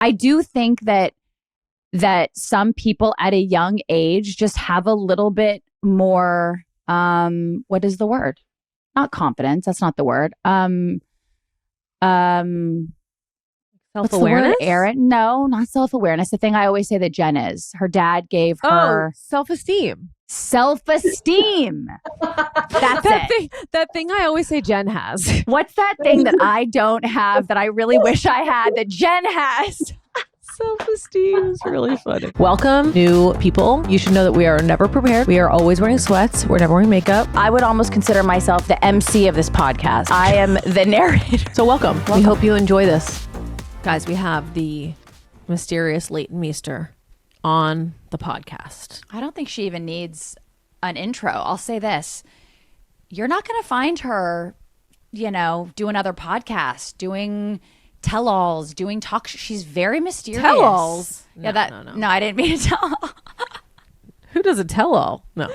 I do think that some people at a young age just have a little bit more, what is the word? Not confidence. That's not the word. What's the word, Self-awareness? Erin? No, not self-awareness. The thing I always say that Jen is. Her dad gave her self-esteem. Self-esteem. That's it. That thing I always say Jen has. What's that thing that I don't have that I really wish I had that Jen has? Self-esteem is really funny. Welcome, new people. You should know that we are never prepared. We are always wearing sweats. We're never wearing makeup. I would almost consider myself the MC of this podcast. I am the narrator. So welcome. We hope you enjoy this. Guys, we have the mysterious Leighton Meester on the podcast. I don't think she even needs an intro. I'll say this. You're not going to find her, doing other podcasts, doing tell-alls, doing talk. She's very mysterious. Tell-alls? No, I didn't mean to tell. Who does a tell-all? No.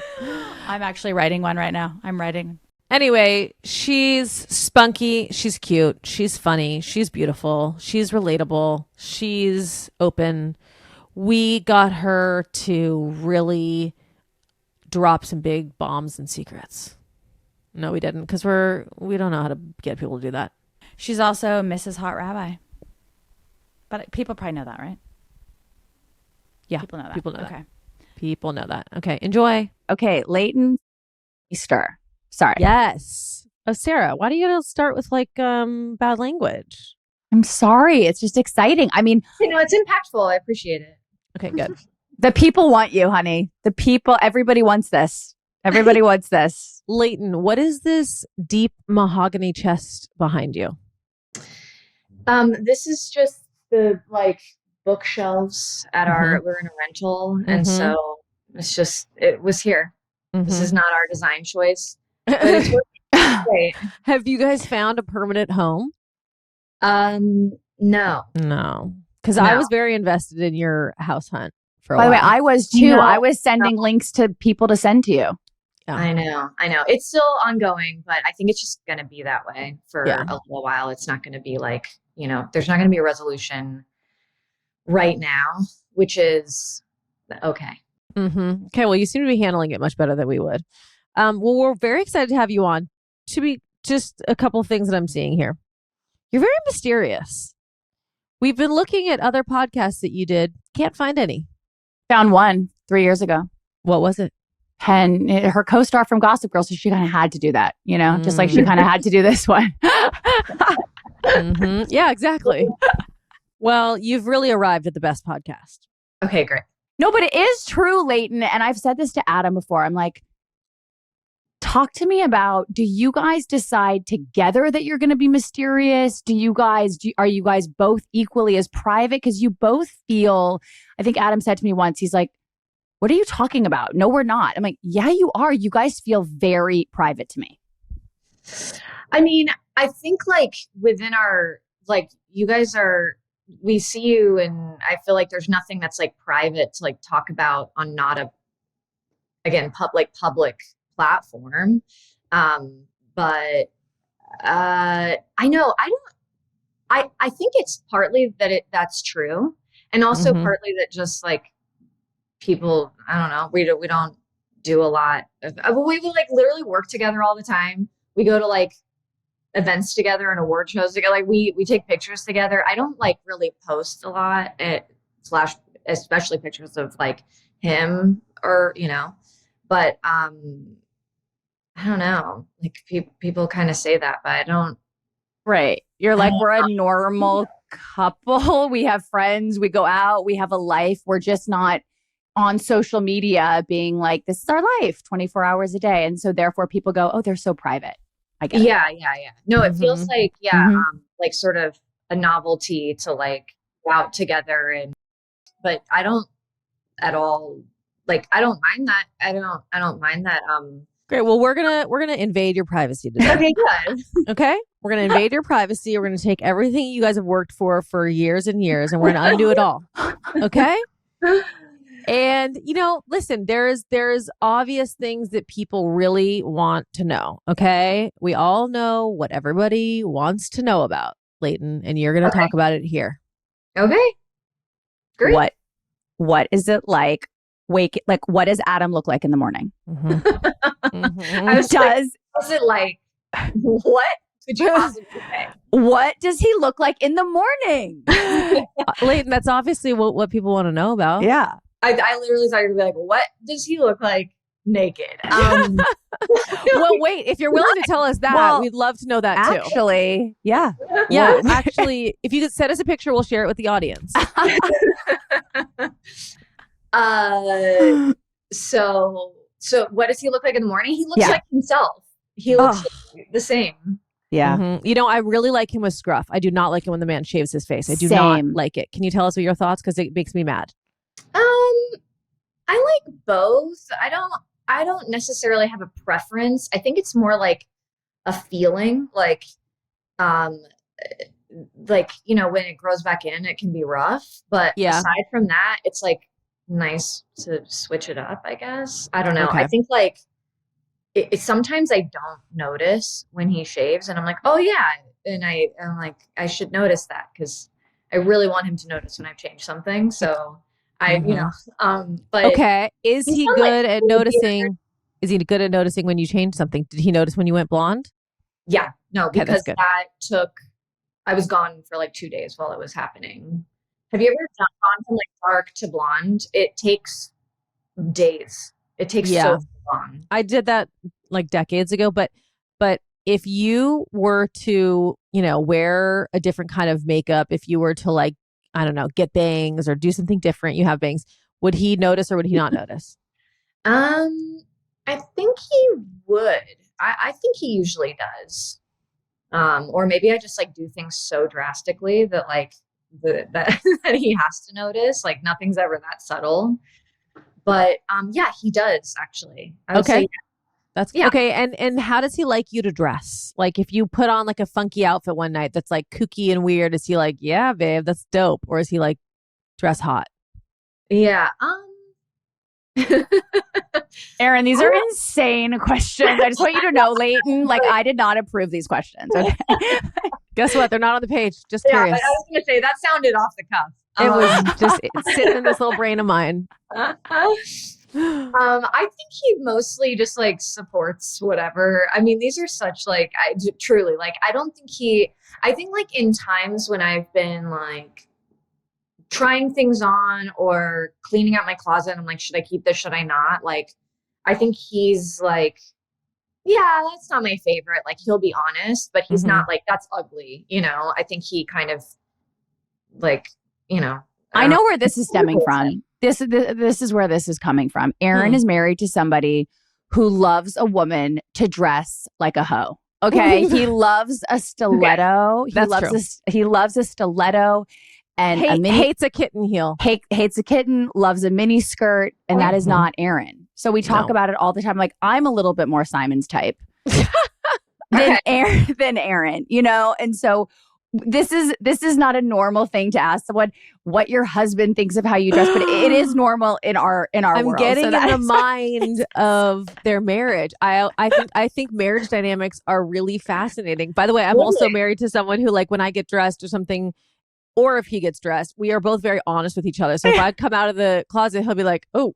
I'm actually writing one right now. I'm writing. Anyway, she's spunky. She's cute. She's funny. She's beautiful. She's relatable. She's open. We got her to really drop some big bombs and secrets. No, we didn't, because we don't know how to get people to do that. She's also Mrs. Hot Rabbi. But people probably know that, right? Yeah. People know that. Okay. People know that. Okay. Enjoy. Okay. Leighton Meester. Sorry. Yes. Oh, Sara, why do you gotta start with bad language? I'm sorry. It's just exciting. I mean, it's impactful. I appreciate it. Okay, good. The people want you, honey. Everybody wants this. Everybody wants this. Leighton, what is this deep mahogany chest behind you? This is just the bookshelves at we're in a rental. And so it was here. This is not our design choice, but it's working great. Have you guys found a permanent home? No. Because I was very invested in your house hunt for a while. By the way, I was too. No, I was sending links to people to send to you. Yeah. I know. It's still ongoing, but I think it's just going to be that way for a little while. It's not going to be there's not going to be a resolution right now, which is okay. Mm-hmm. Okay. Well, you seem to be handling it much better than we would. Well, we're very excited to have you on. To be just a couple of things that I'm seeing here. You're very mysterious. We've been looking at other podcasts that you did. Can't find any. Found one 3 years ago. What was it? And her co-star from Gossip Girl, so she kind of had to do that, just like she kind of had to do this one. Yeah, exactly. Well, you've really arrived at the best podcast. Okay, great. No, but it is true, Leighton. And I've said this to Adam before. I'm like, talk to me about, do you guys decide together that you're going to be mysterious? Are you guys both equally as private? Because you both feel, I think Adam said to me once, he's like, what are you talking about? No, we're not. I'm like, yeah, you are. You guys feel very private to me. I mean, I think within our, you guys are, we see you and I feel like there's nothing that's private to talk about on not a, again, public platform. But I know, I think it's partly that that's true. And also partly that just people, I don't know, we don't do a lot of, we will literally work together all the time. We go to events together and award shows together. We take pictures together. I don't really post a lot especially pictures of him or, but I don't know, people kind of say that, but I don't. Right. You're we're a normal couple. We have friends. We go out. We have a life. We're just not on social media being this is our life 24 hours a day. And so therefore people go, oh, they're so private. I guess. Yeah. No, it feels sort of a novelty to go out together but I don't at all, I don't mind that. I don't mind that. Great. Well, we're gonna invade your privacy today. Okay, good. Okay, we're gonna invade your privacy. We're gonna take everything you guys have worked for years and years, and we're gonna undo it all. Okay. And listen, there's obvious things that people really want to know. Okay, we all know what everybody wants to know about, Leighton, and you're gonna talk about it here. Okay. Great. What is it like? What does Adam look like in the morning? I was was it like, what could you possibly say? What does he look like in the morning? Leighton, that's obviously what people want to know about. Yeah. I literally thought you were gonna be like, what does he look like naked? Well, wait, if you're willing to tell us that, we'd love to know that too. Actually, yeah. Yeah, actually, if you could send us a picture, we'll share it with the audience. So what does he look like in the morning? He looks like himself. He looks like the same. Yeah. Mm-hmm. You know, I really like him with scruff. I do not like it when the man shaves his face. I do not like it. Can you tell us what your thoughts? Because it makes me mad. I like both. I don't necessarily have a preference. I think it's more like a feeling, like, you know, when it grows back in, it can be rough. But aside from that, it's like nice to switch it up, I guess. I don't know. Okay. I think like it sometimes I don't notice when he shaves, and I'm like, oh yeah, and I'm like, I should notice that because I really want him to notice when I've changed something. So you know, but okay, is he good at noticing? Is he good at noticing when you change something? Did he notice when you went blonde? Yeah, no, Okay, because I was gone for like 2 days while it was happening. Have you ever gone from like dark to blonde? It takes days. It takes so long. I did that like decades ago, but if you were to, you know, wear a different kind of makeup, if you were to like, I don't know, get bangs or do something different, you have bangs, would he notice or would he not notice? I think he would. I think he usually does. Or maybe I just like do things so drastically that like that he has to notice. Like nothing's ever that subtle. But yeah, he does actually. I would say, yeah. That's okay. And how does he like you to dress? Like if you put on like a funky outfit one night that's like kooky and weird, is he like, yeah, babe, that's dope? Or is he like, dress hot? Yeah. Erin, these are insane questions. I just want you to know, Leighton, like I did not approve these questions. Okay. Guess what? They're not on the page. Just curious. I was going to say that sounded off the cuff. It was just sitting in this little brain of mine. I think he mostly just like supports whatever. I mean, these are such like, truly like, I think like in times when I've been like trying things on or cleaning out my closet, and I'm like, should I keep this? Should I not? Like, I think he's like, yeah, that's not my favorite. Like, he'll be honest, but he's not like, that's ugly. You know, I think he kind of like, you know. I know where this is stemming from. This is where this is coming from. Erin is married to somebody who loves a woman to dress like a hoe. Okay. He loves a stiletto. He loves a stiletto and hates a kitten heel. Hates a kitten, loves a mini skirt, and that is not Erin. So we talk about it all the time. Like, I'm a little bit more Simon's type than Erin, you know? And so this is not a normal thing to ask someone what your husband thinks of how you dress, but it is normal in our world. I'm getting in the mind of their marriage. I think marriage dynamics are really fascinating. By the way, I'm also married to someone who, like, when I get dressed or something, or if he gets dressed, we are both very honest with each other. So if I come out of the closet, he'll be like, oh,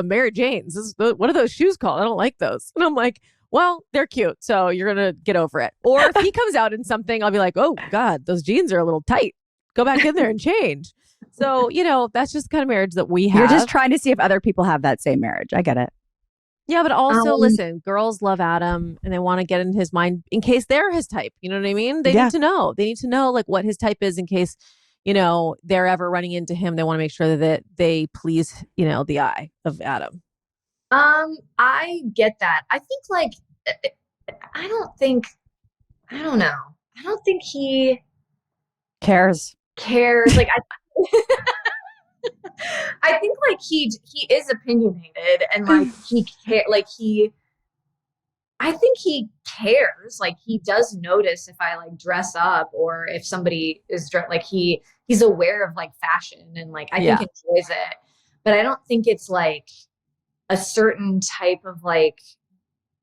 Mary Jane's. What are those shoes called? I don't like those. And I'm like, well, they're cute, so you're going to get over it. Or if he comes out in something, I'll be like, oh, God, those jeans are a little tight. Go back in there and change. So, you know, that's just the kind of marriage that we have. You're just trying to see if other people have that same marriage. I get it. Yeah, but also, listen, girls love Adam and they want to get in his mind in case they're his type. You know what I mean? They need to know. They need to know, like, what his type is in case, you know, they're ever running into him. They want to make sure that they please, you know, the eye of Adam. I get that. I think like, I don't think he cares. Like, I think like he is opinionated and like I think he cares. Like, he does notice if I like dress up or if somebody is like he's aware of like fashion and like I think enjoys it. But I don't think it's like a certain type of like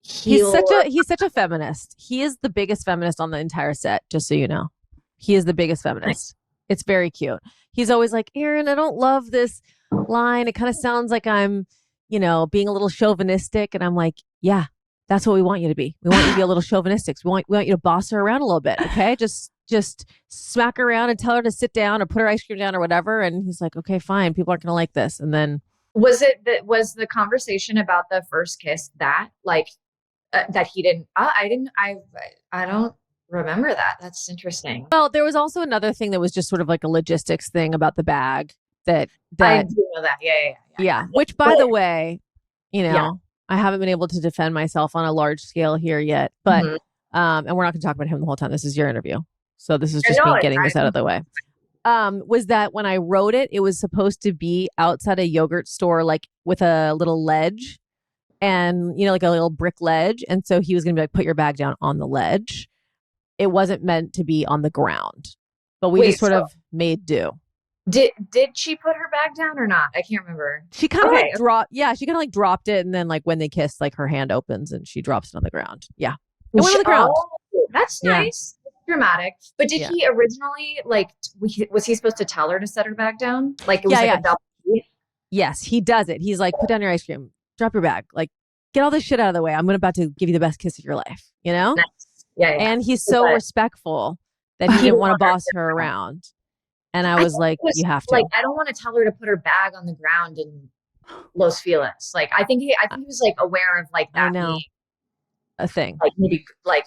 heel. He's such a feminist. He is the biggest feminist on the entire set, just so you know. He is the biggest feminist. It's very cute. He's always like, Erin, I don't love this line. It kind of sounds like I'm, being a little chauvinistic. And I'm like, yeah, that's what we want you to be. We want you to be a little chauvinistic. We want you to boss her around a little bit. Okay. Just smack her around and tell her to sit down or put her ice cream down or whatever. And he's like, okay, fine. People aren't going to like this. And then was the conversation about the first kiss that that he didn't, I don't remember that. That's interesting. Well, there was also another thing that was just sort of like a logistics thing about the bag that I do know that. Yeah. Which, by the way, I haven't been able to defend myself on a large scale here yet, but and we're not going to talk about him the whole time. This is your interview, so this is just me getting this out of the way. Was that when I wrote it, it was supposed to be outside a yogurt store, like with a little ledge, and like a little brick ledge, and so he was going to be like, put your bag down on the ledge. It wasn't meant to be on the ground, but we just sort of made do. Did she put her bag down or not? I can't remember. She kind of dropped. Yeah, she kind of like dropped it, and then like when they kissed, like her hand opens and she drops it on the ground. Yeah, it went on the ground. Oh, that's nice. Yeah. Dramatic. But did he originally was he supposed to tell her to set her bag down? Like it was a double. Yes, he does it. He's like, put down your ice cream, drop your bag, like get all this shit out of the way. I'm about to give you the best kiss of your life. Nice. Yeah. And he's so respectful that he didn't want to boss her around. And I was like, you have to. Like, I don't want to tell her to put her bag on the ground in Los Feliz. Like, I think he was like aware of like that being a thing. Like maybe like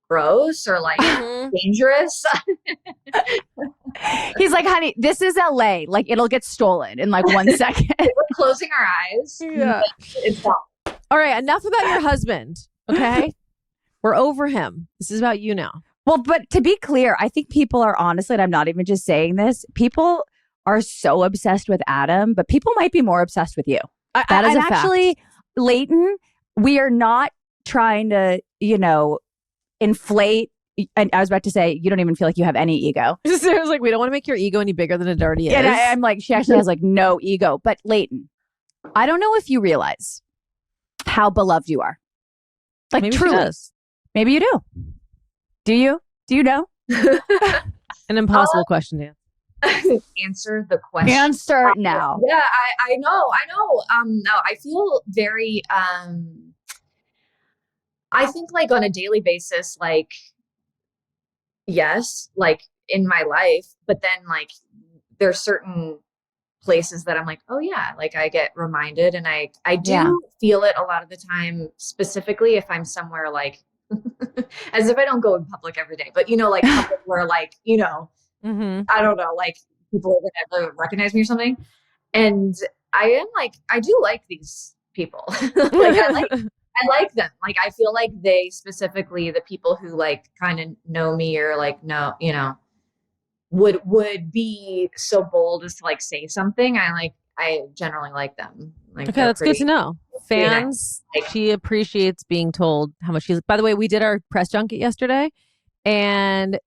gross or like dangerous. He's like, honey, this is LA. Like, it'll get stolen in like 1 second. We're closing our eyes. Yeah. It's fine. All right. Enough about your husband. Okay. We're over him. This is about you now. Well, but to be clear, I think people are honestly, and I'm not even just saying this, people are so obsessed with Adam, but people might be more obsessed with you. That is a fact. Actually, Leighton, we are not trying to, inflate. And I was about to say, you don't even feel like you have any ego. So I was like, we don't want to make your ego any bigger than it already is. And I'm like, she actually has like no ego. But Leighton, I don't know if you realize how beloved you are. Like, maybe truly. She does. Maybe you do. Do you? Do you know? An impossible question to answer the question. Answer now. Yeah, I know. No, I feel very, I think like on a daily basis, like, yes, like in my life, but then like there's certain places that I'm like, oh yeah, like I get reminded and I do feel it a lot of the time, specifically if I'm somewhere like, as if I don't go in public every day, but like public where like, I don't know, like people are gonna recognize me or something. And I do like these people. Like I like them. Like I feel like they specifically, the people who like kind of know me or like know, would be so bold as to like say something. I generally like them. Like, okay, that's good to know. Fans, nice. She appreciates being told how much she's. By the way, we did our press junket yesterday, and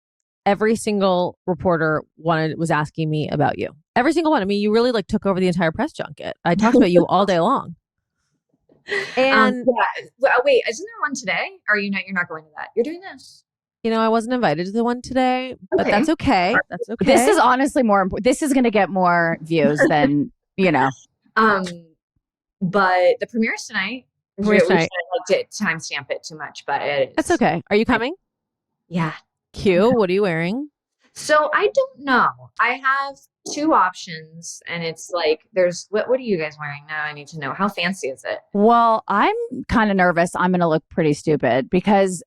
every single reporter was asking me about you. Every single one. I mean, you really like took over the entire press junket. I talked about you all day long. And wait, isn't there one today? Or you're not going to that? You're doing this. I wasn't invited to the one today, but that's okay. That's okay. This is honestly more important. This is going to get more views than But the premiere's tonight. We did timestamp it too much, but it is. That's okay. Are you coming? Yeah. Cute. What are you wearing? So I don't know. I have two options, and it's like there's what are you guys wearing now? I need to know. How fancy is it? Well, I'm kind of nervous. I'm going to look pretty stupid because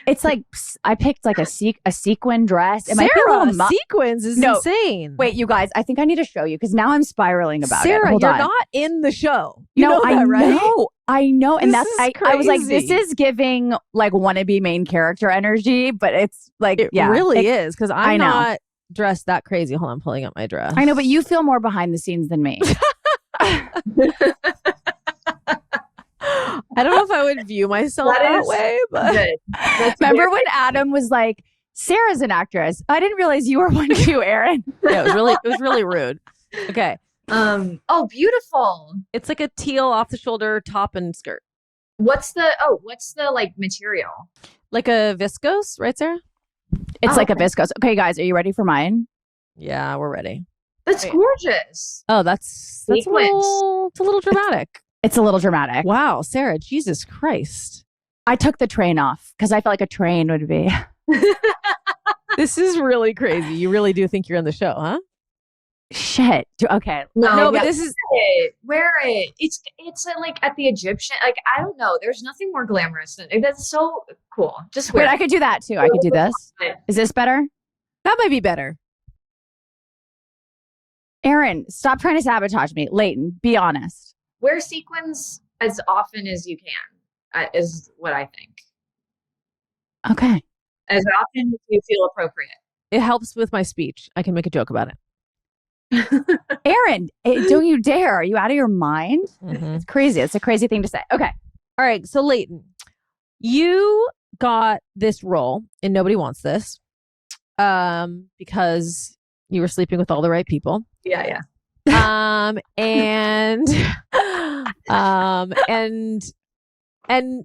it's like I picked like a sequin dress. It might be a little sequins is insane. Wait, you guys, I think I need to show you because now I'm spiraling about it. Sarah, you're not in the show. You know that, right? I know. And I was like, this is giving like wannabe main character energy, but it's like, it really is because I'm not dressed that crazy. Hold on, I'm pulling up my dress. I know, but you feel more behind the scenes than me. I don't know if I would view myself that way, but remember when Adam was like, Sarah's an actress. I didn't realize you were one too, Erin. Yeah, it was really rude. Okay. Oh, beautiful. It's like a teal off the shoulder top and skirt. What's the like material? Like a viscose, right, Sarah? It's Oh, like a okay. viscose. Okay, guys, are you ready for mine? Yeah, we're ready. That's Wait. gorgeous. Oh, that's a Sequins. little dramatic. It's a little dramatic. Wow, Sarah, Jesus Christ. I took the train off because I felt like a train would be. This is really crazy. You really do think you're on the show, huh? Shit. Okay. No, but yeah, this is wear it. It's like at the Egyptian. Like I don't know. There's nothing more glamorous than that's so cool. Just wear Wait, it. I could do that too. I could do this. Is this better? that might be better. Erin, stop trying to sabotage me. Leighton, be honest. Wear sequins as often as you can. Is what I think. Okay. As often as you feel appropriate. It helps with my speech. I can make a joke about it. Erin, don't you dare. Are you out of your mind? Mhm. It's crazy. It's a crazy thing to say. Okay. All right. So, Leighton, you got this role in Nobody Wants This because you were sleeping with all the right people. Yeah. And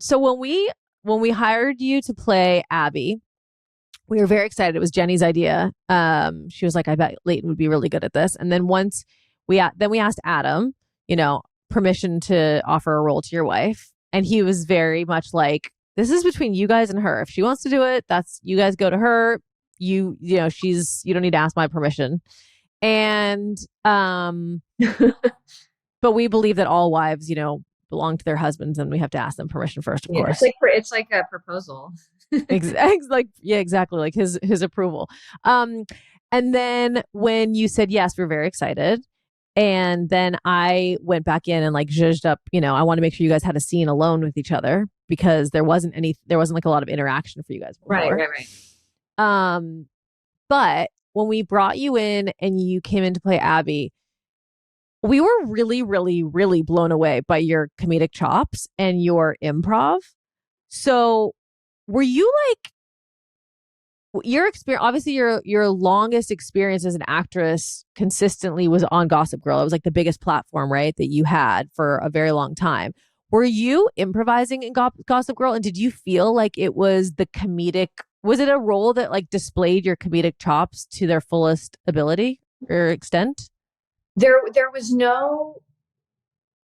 so when we hired you to play Abby, we were very excited. It was Jenny's idea. She was like, I bet Leighton would be really good at this. And then once we asked Adam, permission to offer a role to your wife. And he was very much like, this is between you guys and her. If she wants to do it, that's you guys go to her. You don't need to ask my permission. And but we believe that all wives, belong to their husbands, and we have to ask them permission first, of course. It's like a proposal. Exactly, like his approval. And then when you said yes, we're very excited. And then I went back in and like zhuzhed up, I want to make sure you guys had a scene alone with each other because there wasn't like a lot of interaction for you guys before. Right. But when we brought you in and you came in to play Abby, we were really, really, really blown away by your comedic chops and your improv. So were you like, your experience, obviously your longest experience as an actress consistently was on Gossip Girl. It was like the biggest platform, right, that you had for a very long time. Were you improvising in Gossip Girl? And did you feel like it was was it a role that like displayed your comedic chops to their fullest ability or extent? There was no,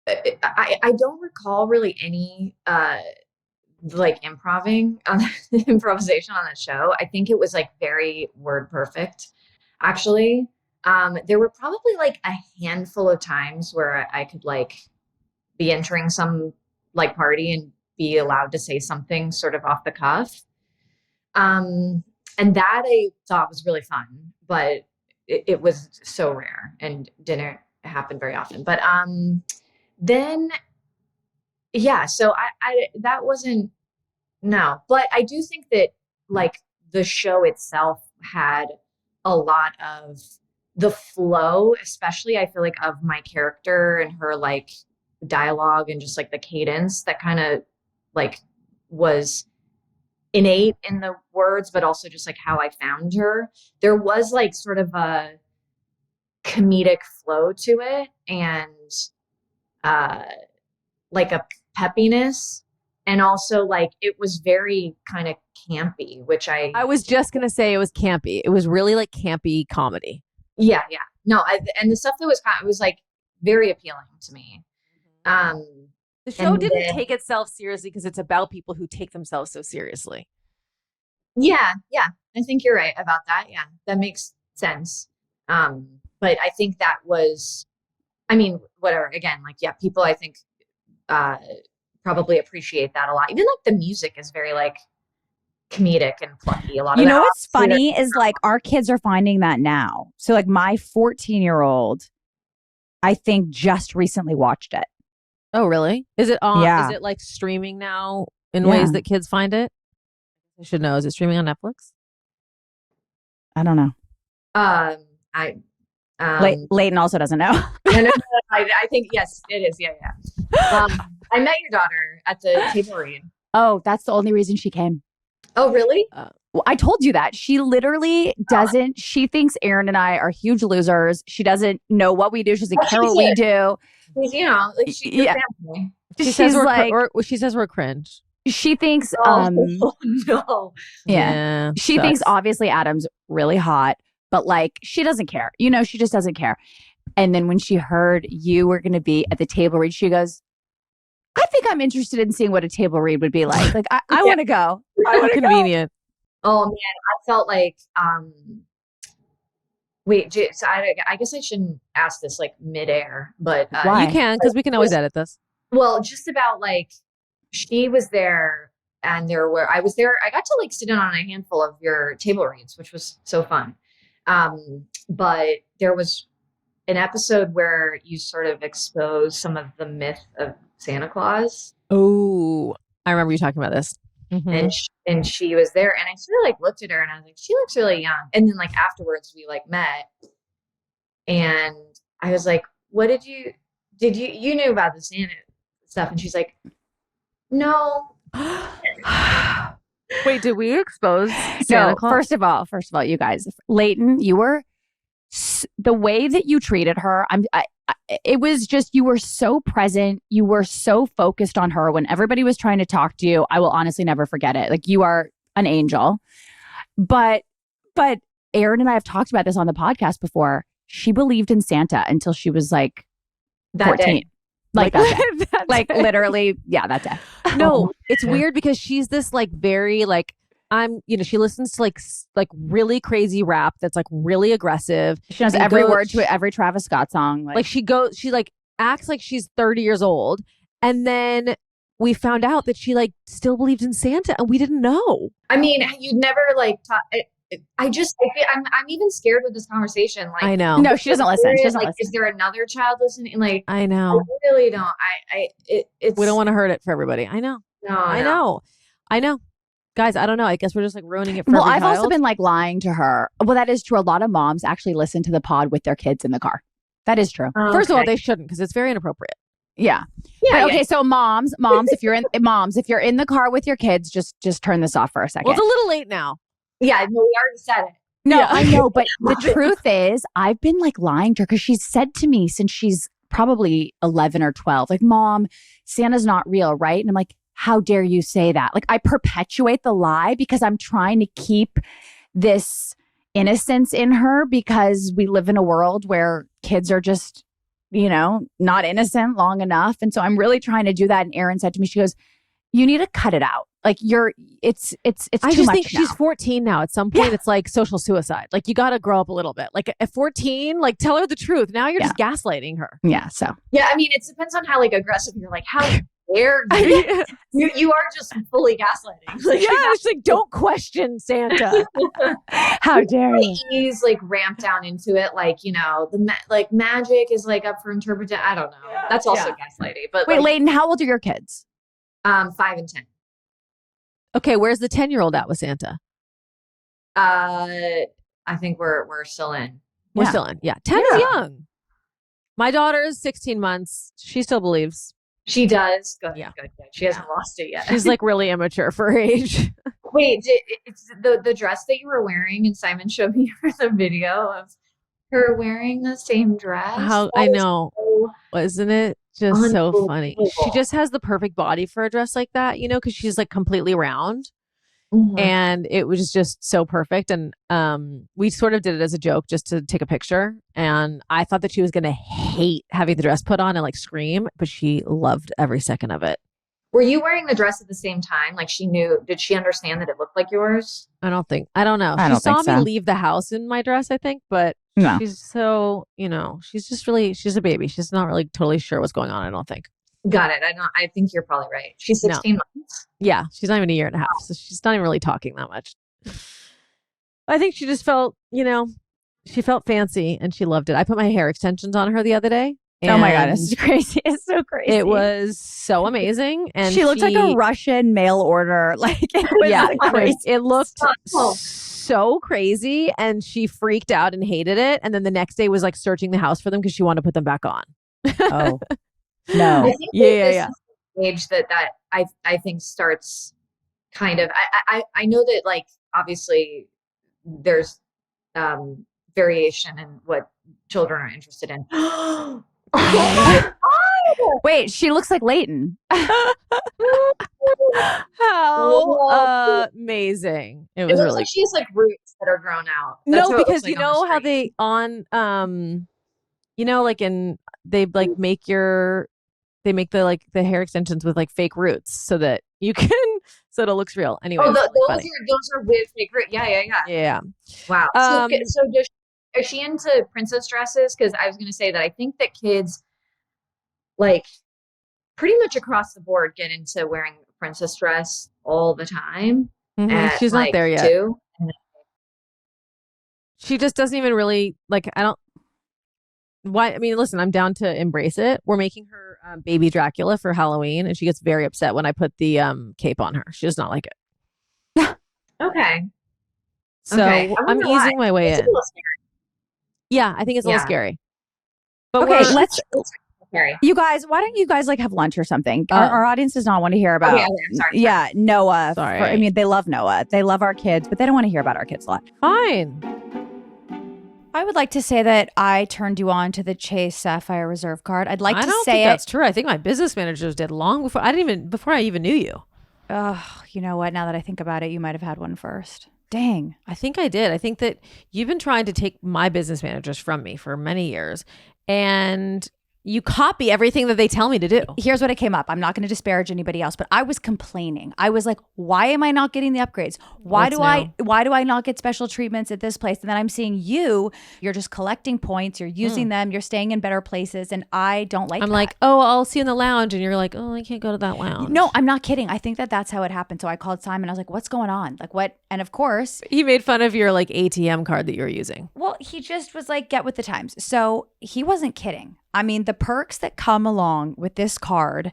I don't recall really any, like improvisation on that show. I think it was like very word perfect, actually. There were probably like a handful of times where I could like be entering some like party and be allowed to say something sort of off the cuff. And that I thought was really fun, but it was so rare and didn't happen very often. But then yeah, so I that wasn't, no, but I do think that like the show itself had a lot of the flow, especially I feel like of my character and her like dialogue and just like the cadence that kind of like was innate in the words, but also just like how I found her. There was like sort of a comedic flow to it and like a peppiness, and also like it was very kind of campy, which I was just gonna say it was campy. It was really like campy comedy. Yeah. No, and the stuff that was it was like very appealing to me. The show didn't take itself seriously because it's about people who take themselves so seriously. Yeah, I think you're right about that. Yeah, that makes sense. But I think that was, I mean, whatever. Again, like, yeah, people I think probably appreciate that a lot. Even like the music is very like comedic and plucky. A lot of You know what's funny is like our kids are finding that now. So like my 14-year-old, I think just recently watched it. Oh, really? Is it on? Yeah. Is it like streaming now in ways that kids find it? I should know. Is it streaming on Netflix? I don't know. Leighton also doesn't know. No, I think yes, it is. Yeah. I met your daughter at the table read. Oh, that's the only reason she came. Oh, really? Well, I told you that. She literally doesn't. She thinks Erin and I are huge losers. She doesn't know what we do. She doesn't care what we do. She's, like she's your family. She says we're cringe. She thinks, no. yeah. She thinks obviously Adam's really hot, but like she doesn't care. You know, she just doesn't care. And then when she heard you were going to be at the table read, she goes, I think I'm interested in seeing what a table read would be like. Like, I want to go. I want to Convenient. Oh man, I felt like, wait, so I guess I shouldn't ask this like midair, but Why? You can, because we can always edit this. Well, just about like, she was there and I was there. I got to like sit in on a handful of your table reads, which was so fun. But there was an episode where you sort of exposed some of the myth of Santa Claus. Oh, I remember you talking about this. Mm-hmm. And she was there, and I sort of like looked at her and I was like, she looks really young. And then like afterwards we like met and I was like, what did you knew about the Santa stuff? And she's like, no. Wait, did we expose Santa Claus? First of all, you guys, Leighton, you were the way that you treated her. It was just, you were so present. You were so focused on her when everybody was trying to talk to you. I will honestly never forget it. Like, you are an angel. But Erin and I have talked about this on the podcast before. She believed in Santa until she was like 14. Like that day. Like literally, yeah, that day. No, it's weird because she's this like very like, she listens to like really crazy rap that's like really aggressive. She knows every word to every Travis Scott song. Like she like acts like she's 30 years old. And then we found out that she like still believed in Santa and we didn't know. I mean, you'd never like I'm even scared with this conversation. Like, I know. No, she doesn't listen. She doesn't listen. Is there another child listening? Like, I know. I really don't. It's. We don't want to hurt it for everybody. I know. No, I know. Guys, I don't know. I guess we're just like ruining it for I've child. also been like lying to her. Well, that is true. A lot of moms actually listen to the pod with their kids in the car. That is true. First of all, they shouldn't because it's very inappropriate. Yeah. But, okay. So moms, if you're in the car with your kids, just turn this off for a second. Well, it's a little late now. Yeah, no, we already said it. No, yeah. I know. But the truth is, I've been like lying to her because she's said to me since she's probably 11 or 12, like, Mom, Santa's not real, right? And I'm like, how dare you say that? Like, I perpetuate the lie because I'm trying to keep this innocence in her because we live in a world where kids are just, not innocent long enough. And so I'm really trying to do that. And Erin said to me, she goes, you need to cut it out. Like it's I too just much think now. She's 14 now. At some point, It's like social suicide. Like, you got to grow up a little bit. Like at 14, like, tell her the truth. Now you're just gaslighting her. Yeah. So yeah, I mean, it depends on how like aggressive you're. Like, how dare you? You are just fully gaslighting. Like, it's like, don't question Santa. How dare you? He's like ramped down into it. Like, the magic is like up for interpretation. I don't know. Yeah. That's also gaslighting. But wait, Leighton, how old are your kids? 5 and 10. Okay, where's the 10-year-old at with Santa? I think we're still in. We're still in. Yeah. 10 is young. My daughter is 16 months. She still believes. She does. Good. Yeah. Good. She hasn't lost it yet. She's like really immature for her age. Wait, it's the dress that you were wearing, and Simon showed me the video of her wearing the same dress. I know. Wasn't it just so funny? She just has the perfect body for a dress like that, because she's like completely round. Mm-hmm. And it was just so perfect. And we sort of did it as a joke just to take a picture. And I thought that she was going to hate having the dress put on and like scream, but she loved every second of it. Were you wearing the dress at the same time? Like, did she understand that it looked like yours? I don't know. She saw me leave the house in my dress, I think, but no. She's so, she's a baby. She's not really totally sure what's going on, I don't think. Got it. I think you're probably right. She's 16 months. Yeah. She's not even a year and a half. So she's not even really talking that much. I think she just felt, she felt fancy and she loved it. I put my hair extensions on her the other day. Oh my God, it's crazy. It's so crazy. It was so amazing. And she looked like a Russian mail order. Like, it was crazy. It looked so crazy. And she freaked out and hated it. And then the next day was like searching the house for them because she wanted to put them back on. Oh, no. I think this is the age that I think starts kind of, I know that like, obviously there's variation in what children are interested in. Wait, she looks like Leighton. How Whoa. amazing. It It was looks really like she has like roots that are grown out. That's no, what it looks because like you on the know how screen. they like they like they make the hair extensions with like fake roots so that you can so that it looks real. Anyway, Oh, it's really funny. those are with fake root. Yeah, yeah, yeah. Yeah. Wow. Um, Is she into princess dresses? Because I was going to say that I think that kids like pretty much across the board get into wearing a princess dress all the time at she's not like there yet. 2. She just doesn't even really like. I don't. Why? I mean, listen, I'm down to embrace it. We're making her baby Dracula for Halloween, and she gets very upset when I put the cape on her. She does not like it. Okay. So Okay. I I'm wonder why. easing my way It's a in. little scary. Yeah, I think it's a little Yeah. scary. But Okay, we're let's. Scary. You guys, why don't you guys like have lunch or something? Our audience does not want to hear about. Okay, I'm sorry. Yeah, Noah. Sorry. I mean, they love Noah. They love our kids, but they don't want to hear about our kids a lot. fine. I would like to say that I turned you on to the Chase Sapphire Reserve card. I'd like I to don't say think it. that's true. I think my business managers did long before before I even knew you. Oh, you know what? Now that I think about it, you might have had one first. Dang. I think I did. I think that you've been trying to take my business managers from me for many years, and you copy everything that they tell me to do. Here's what it came up. I'm not going to disparage anybody else, but I was complaining. I was like, why am I not getting the upgrades? Why do I not get special treatments at this place? And then I'm seeing you're just collecting points, you're using them, you're staying in better places, and I don't like I'm that. like, oh, I'll see you in the lounge, and you're like, oh, I can't go to that lounge. No, I'm not kidding. I think that that's how it happened. So I called Simon. I was like, what's going on? Like what? And of course, He made fun of your like ATM card that you were using. well, he just was like, get with the times. So he wasn't kidding. I mean, the perks that come along with this card,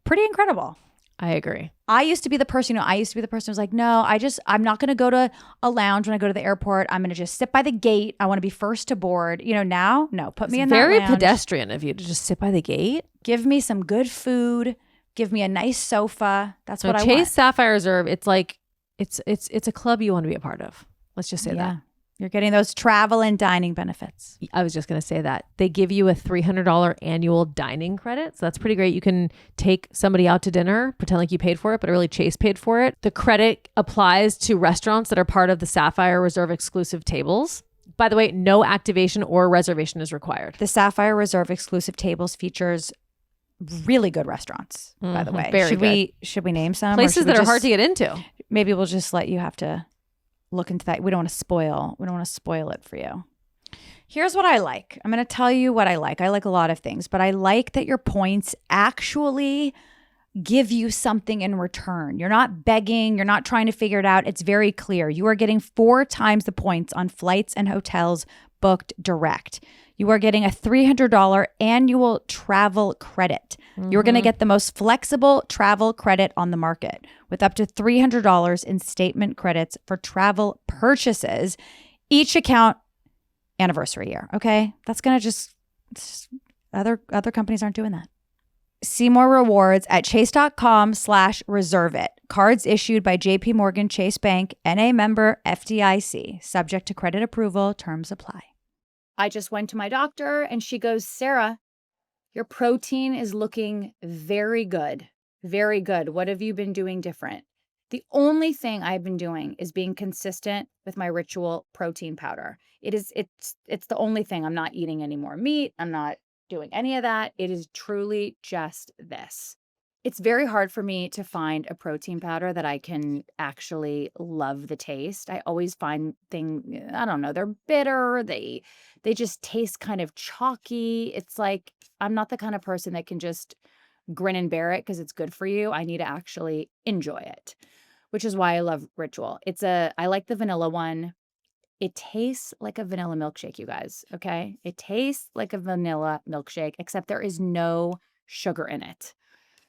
pretty incredible. I agree. I used to be the person who was like, no, I'm not going to go to a lounge when I go to the airport. I'm going to just sit by the gate. I want to be first to board. Now, no, put me in that Very lounge. pedestrian of you to just sit by the gate. Give me some good food. Give me a nice sofa. That's what I Chase want. Sapphire Reserve. It's like it's a club you want to be a part of. Let's just say that. You're getting those travel and dining benefits. I was just going to say that. They give you a $300 annual dining credit. So that's pretty great. You can take somebody out to dinner, pretend like you paid for it, but really Chase paid for it. The credit applies to restaurants that are part of the Sapphire Reserve exclusive tables. By the way, no activation or reservation is required. The Sapphire Reserve exclusive tables features really good restaurants, by the way. Very should we name some? Places that are hard to get into. Maybe we'll just let you have to look into that. We don't want to spoil it for you. Here's what I like. I'm going to tell you what I like. I like a lot of things, but I like that your points actually give you something in return. You're not begging. You're not trying to figure it out. It's very clear. You are getting 4 times the points on flights and hotels booked direct. You are getting a $300 annual travel credit. You're going to get the most flexible travel credit on the market with up to $300 in statement credits for travel purchases, each account anniversary year. Okay. That's going to just other companies aren't doing that. See more rewards at chase.com/reserve it. Cards issued by JP Morgan Chase Bank, NA member FDIC, subject to credit approval, terms apply. I just went to my doctor and she goes, Sara, your protein is looking very good. Very good. What have you been doing different? The only thing I've been doing is being consistent with my ritual protein powder. It's the only thing. I'm not eating any more meat. I'm not doing any of that. It is truly just this. It's very hard for me to find a protein powder that I can actually love the taste. I always find I don't know, they're bitter. They just taste kind of chalky. It's like, I'm not the kind of person that can just grin and bear it because it's good for you. I need to actually enjoy it, which is why I love Ritual. I like the vanilla one. It tastes like a vanilla milkshake, you guys, okay? It tastes like a vanilla milkshake, except there is no sugar in it.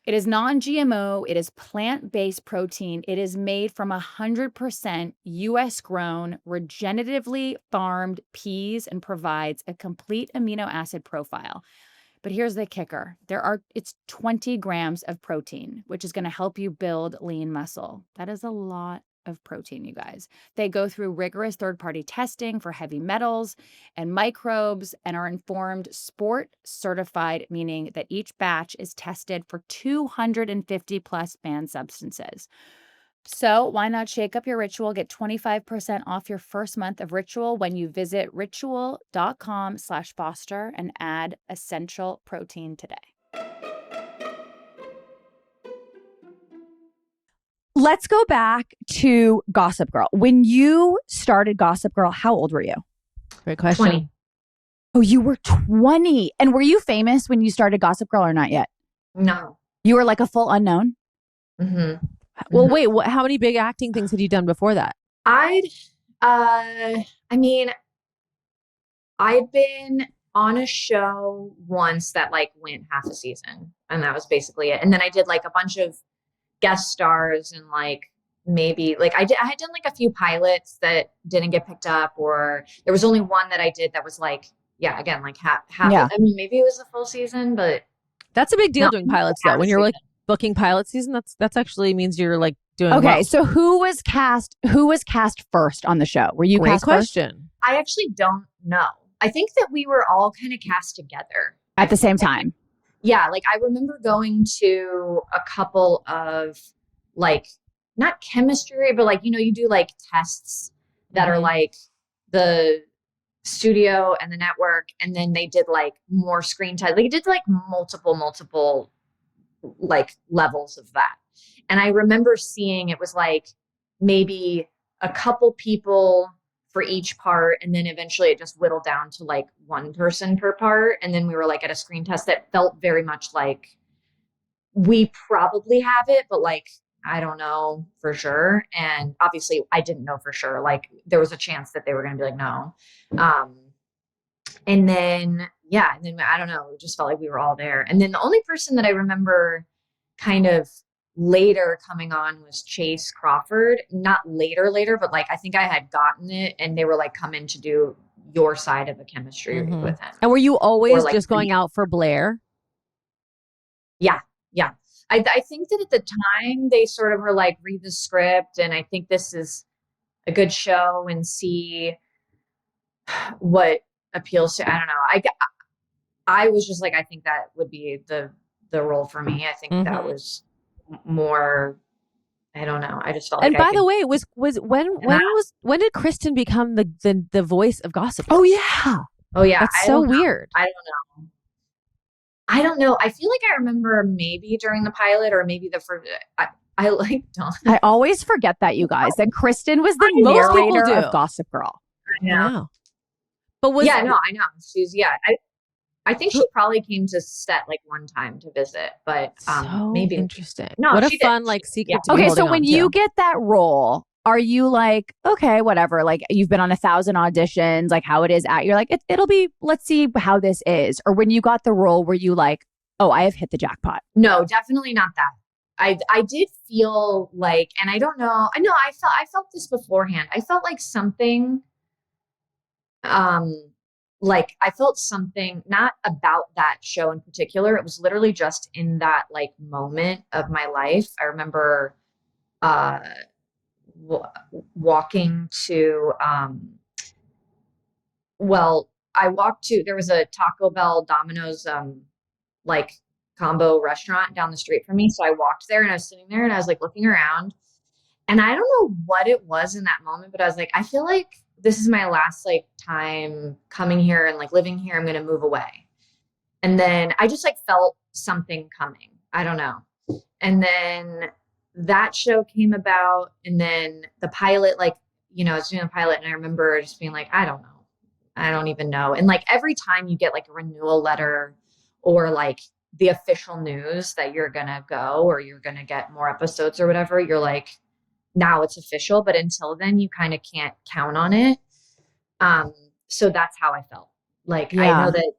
It is non-GMO. It is plant-based protein. It is made from 100% U.S.-grown, regeneratively farmed peas and provides a complete amino acid profile. But here's the kicker. It's 20 grams of protein, which is going to help you build lean muscle. That is a lot of protein, you guys. They go through rigorous third-party testing for heavy metals and microbes and are informed sport certified, meaning that each batch is tested for 250 plus banned substances. So why not shake up your ritual? Get 25% off your first month of Ritual when you visit ritual.com/foster and add essential protein today. Let's go back to Gossip Girl. When you started Gossip Girl, how old were you? Great question. 20. Oh, you were 20. And were you famous when you started Gossip Girl or not yet? No. You were like a full unknown? Mm-hmm. Well, wait, how many big acting things had you done before that? I'd been on a show once that like went half a season, and that was basically it. And then I did like a bunch of guest stars and like maybe like I had done like a few pilots that didn't get picked up, or there was only one that I did that was like, yeah, again, like half. Yeah. I mean, maybe it was a full season, but That's a big deal doing pilots though. half a When you're like season. booking pilot season, that's actually means you're like doing Okay, well. so who was cast first on the show? Were you Great cast first? question. I actually don't know. I think that we were all kind of cast together At the same time? Yeah, like I remember going to a couple of like not chemistry, but like, you know, you do like tests that are like the studio and the network, and then they did like more screen time. They did like multiple like levels of that. And I remember seeing it was like maybe a couple people for each part, and then eventually it just whittled down to like one person per part, and then we were like at a screen test that felt very much like we probably have it, but like I don't know for sure. And obviously I didn't know for sure, like there was a chance that they were going to be like no. And then I don't know, it just felt like we were all there. And then the only person that I remember kind of later coming on was Chase Crawford. Not later, but like I think I had gotten it and they were like, come in to do your side of the chemistry with him. And were you always like, just going out for Blair? Yeah. I think that at the time they sort of were like, read the script and I think this is a good show and see what appeals to, I don't know. I was just like, I think that would be the role for me. I think that was more, I don't know. I just felt and like. And by the way, when did Kristen become the voice of Gossip Girl? Oh yeah. That's so weird. I don't know. I feel like I remember maybe during the pilot or maybe the first. I like don't. I always forget that, you guys, that Kristen was the Most people narrator do. of Gossip Girl. I know. But I know. She's I think she probably came to set like one time to visit, but so maybe interesting. No, what a she fun did. like secret to be Okay, holding so when on you to. get that role, are you like, okay, whatever, like you've been on 1,000 auditions, like how it is you're like, it'll be, let's see how this is. Or when you got the role, were you like, oh, I have hit the jackpot? No, definitely not that. I did feel like, and I don't know, I felt this beforehand. I felt like something, like I felt something not about that show in particular. It was literally just in that like moment of my life. I remember, walking to, there was a Taco Bell Domino's, like combo restaurant down the street from me. So I walked there and I was sitting there and I was like looking around and I don't know what it was in that moment, but I was like, I feel like this is my last like time coming here and like living here. I'm going to move away. And then I just like felt something coming. I don't know. And then that show came about and then the pilot, like, you know, I was doing a pilot and I remember just being like, I don't know. I don't even know. And like every time you get like a renewal letter or like the official news that you're going to go or you're going to get more episodes or whatever, you're like, now it's official. But until then, you kind of can't count on it. So that's how I felt. Like, I know that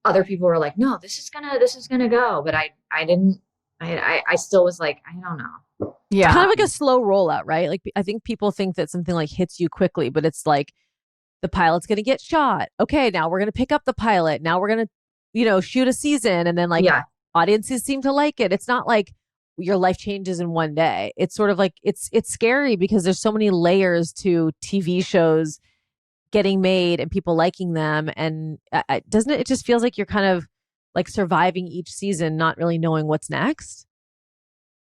other people were like, no, this is gonna go. But I didn't, I still was like, I don't know. Yeah. It's kind of like a slow rollout, right? Like, I think people think that something like hits you quickly, but it's like the pilot's going to get shot. Okay, now we're going to pick up the pilot. Now we're going to, shoot a season. And then like audiences seem to like it. It's not like your life changes in one day. It's sort of like, it's scary because there's so many layers to TV shows getting made and people liking them. And doesn't it just feels like you're kind of like surviving each season, not really knowing what's next?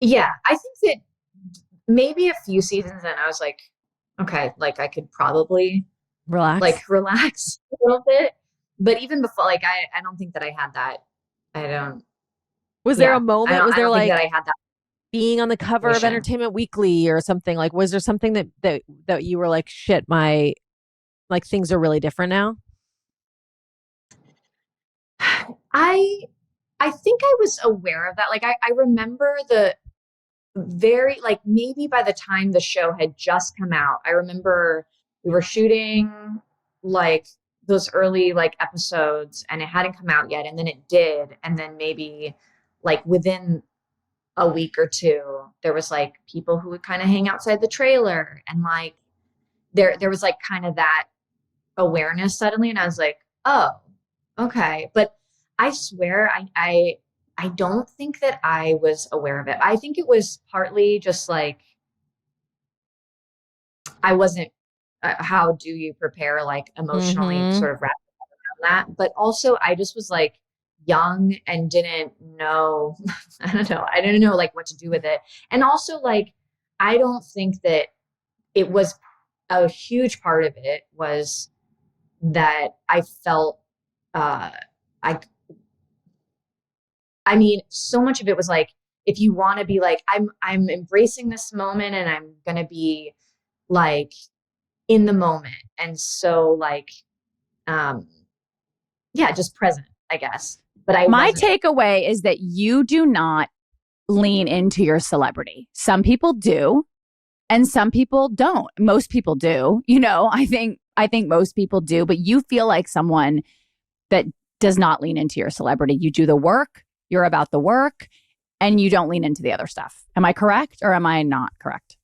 Yeah, I think that maybe a few seasons in, I was like, okay, like I could probably relax a little bit. But even before, like I don't think that I had that. I don't. Was there a moment? Was I there don't like think that I had that being on the cover of Entertainment Weekly or something? Like, was there something that you were like, shit, my like things are really different now? I think I was aware of that. Like I remember the very like maybe by the time the show had just come out, I remember we were shooting like those early like episodes and it hadn't come out yet, and then it did, and then maybe like within a week or two there was like people who would kind of hang outside the trailer, and like there was like kind of that awareness suddenly, and I was like, oh, okay. But I swear I don't think that I was aware of it. I think it was partly just like I wasn't how do you prepare like emotionally sort of wrap around that, but also I just was like young and didn't know I don't know, I didn't know like what to do with it. And also like I don't think that it was a huge part of it was that I felt I mean, so much of it was like, if you want to be like, I'm embracing this moment and I'm going to be like in the moment. And so like, yeah, just present, I guess. But my takeaway is that you do not lean into your celebrity. Some people do, and some people don't. Most people do. You know, I think most people do, but you feel like someone that does not lean into your celebrity. You do the work. You're about the work, and you don't lean into the other stuff. Am I correct or am I not correct?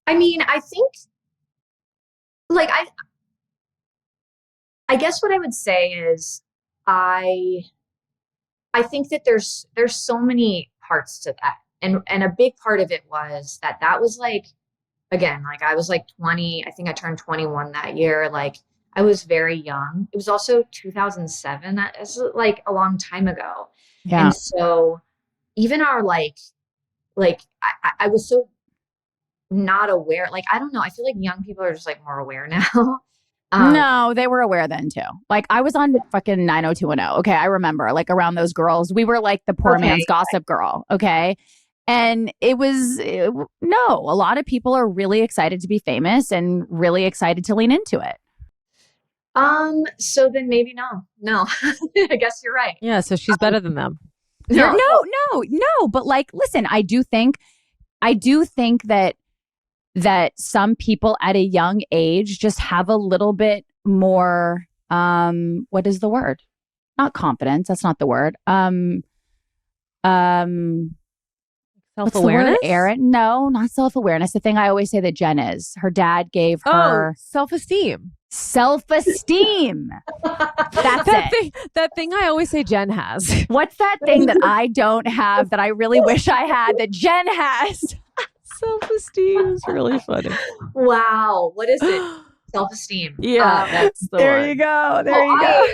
I mean, I think like I guess what I would say is I think that there's so many parts to that. And a big part of it was that was like, again, like I was like 20, I think I turned 21 that year. Like I was very young. It was also 2007. That is like a long time ago. Yeah. And so even our like I was so not aware. Like, I don't know. I feel like young people are just like more aware now. No, they were aware then too. Like I was on fucking 90210. Okay. I remember like around those girls, we were like the poor man's gossip girl. Okay. And a lot of people are really excited to be famous and really excited to lean into it. So then maybe no, I guess you're right. Yeah. So she's better than them. No. But like, listen, I do think that some people at a young age just have a little bit more, what is the word? Not confidence. That's not the word. Self-awareness? Erin? No, not self-awareness. The thing I always say that Jen is. Her dad gave her self-esteem. Self-esteem. That's it. That thing I always say Jen has. What's that thing that I don't have that I really wish I had that Jen has? Self-esteem is really funny. Wow. What is it? Self-esteem. Yeah, that's the there one. You go. There you go.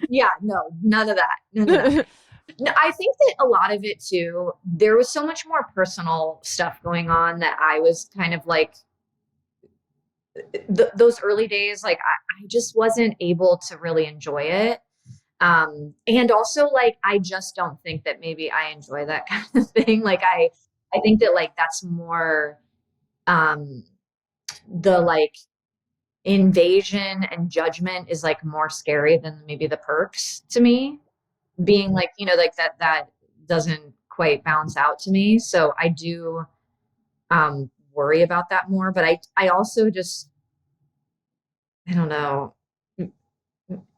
Yeah, no, none of that. None of that. No, I think that a lot of it too, there was so much more personal stuff going on that I was kind of like, those early days, like I just wasn't able to really enjoy it. And also like, I just don't think that maybe I enjoy that kind of thing. Like I think that like, that's more, the like invasion and judgment is like more scary than maybe the perks to me. Being like, you know, like that doesn't quite balance out to me. So I do worry about that more. But I also just, I don't know,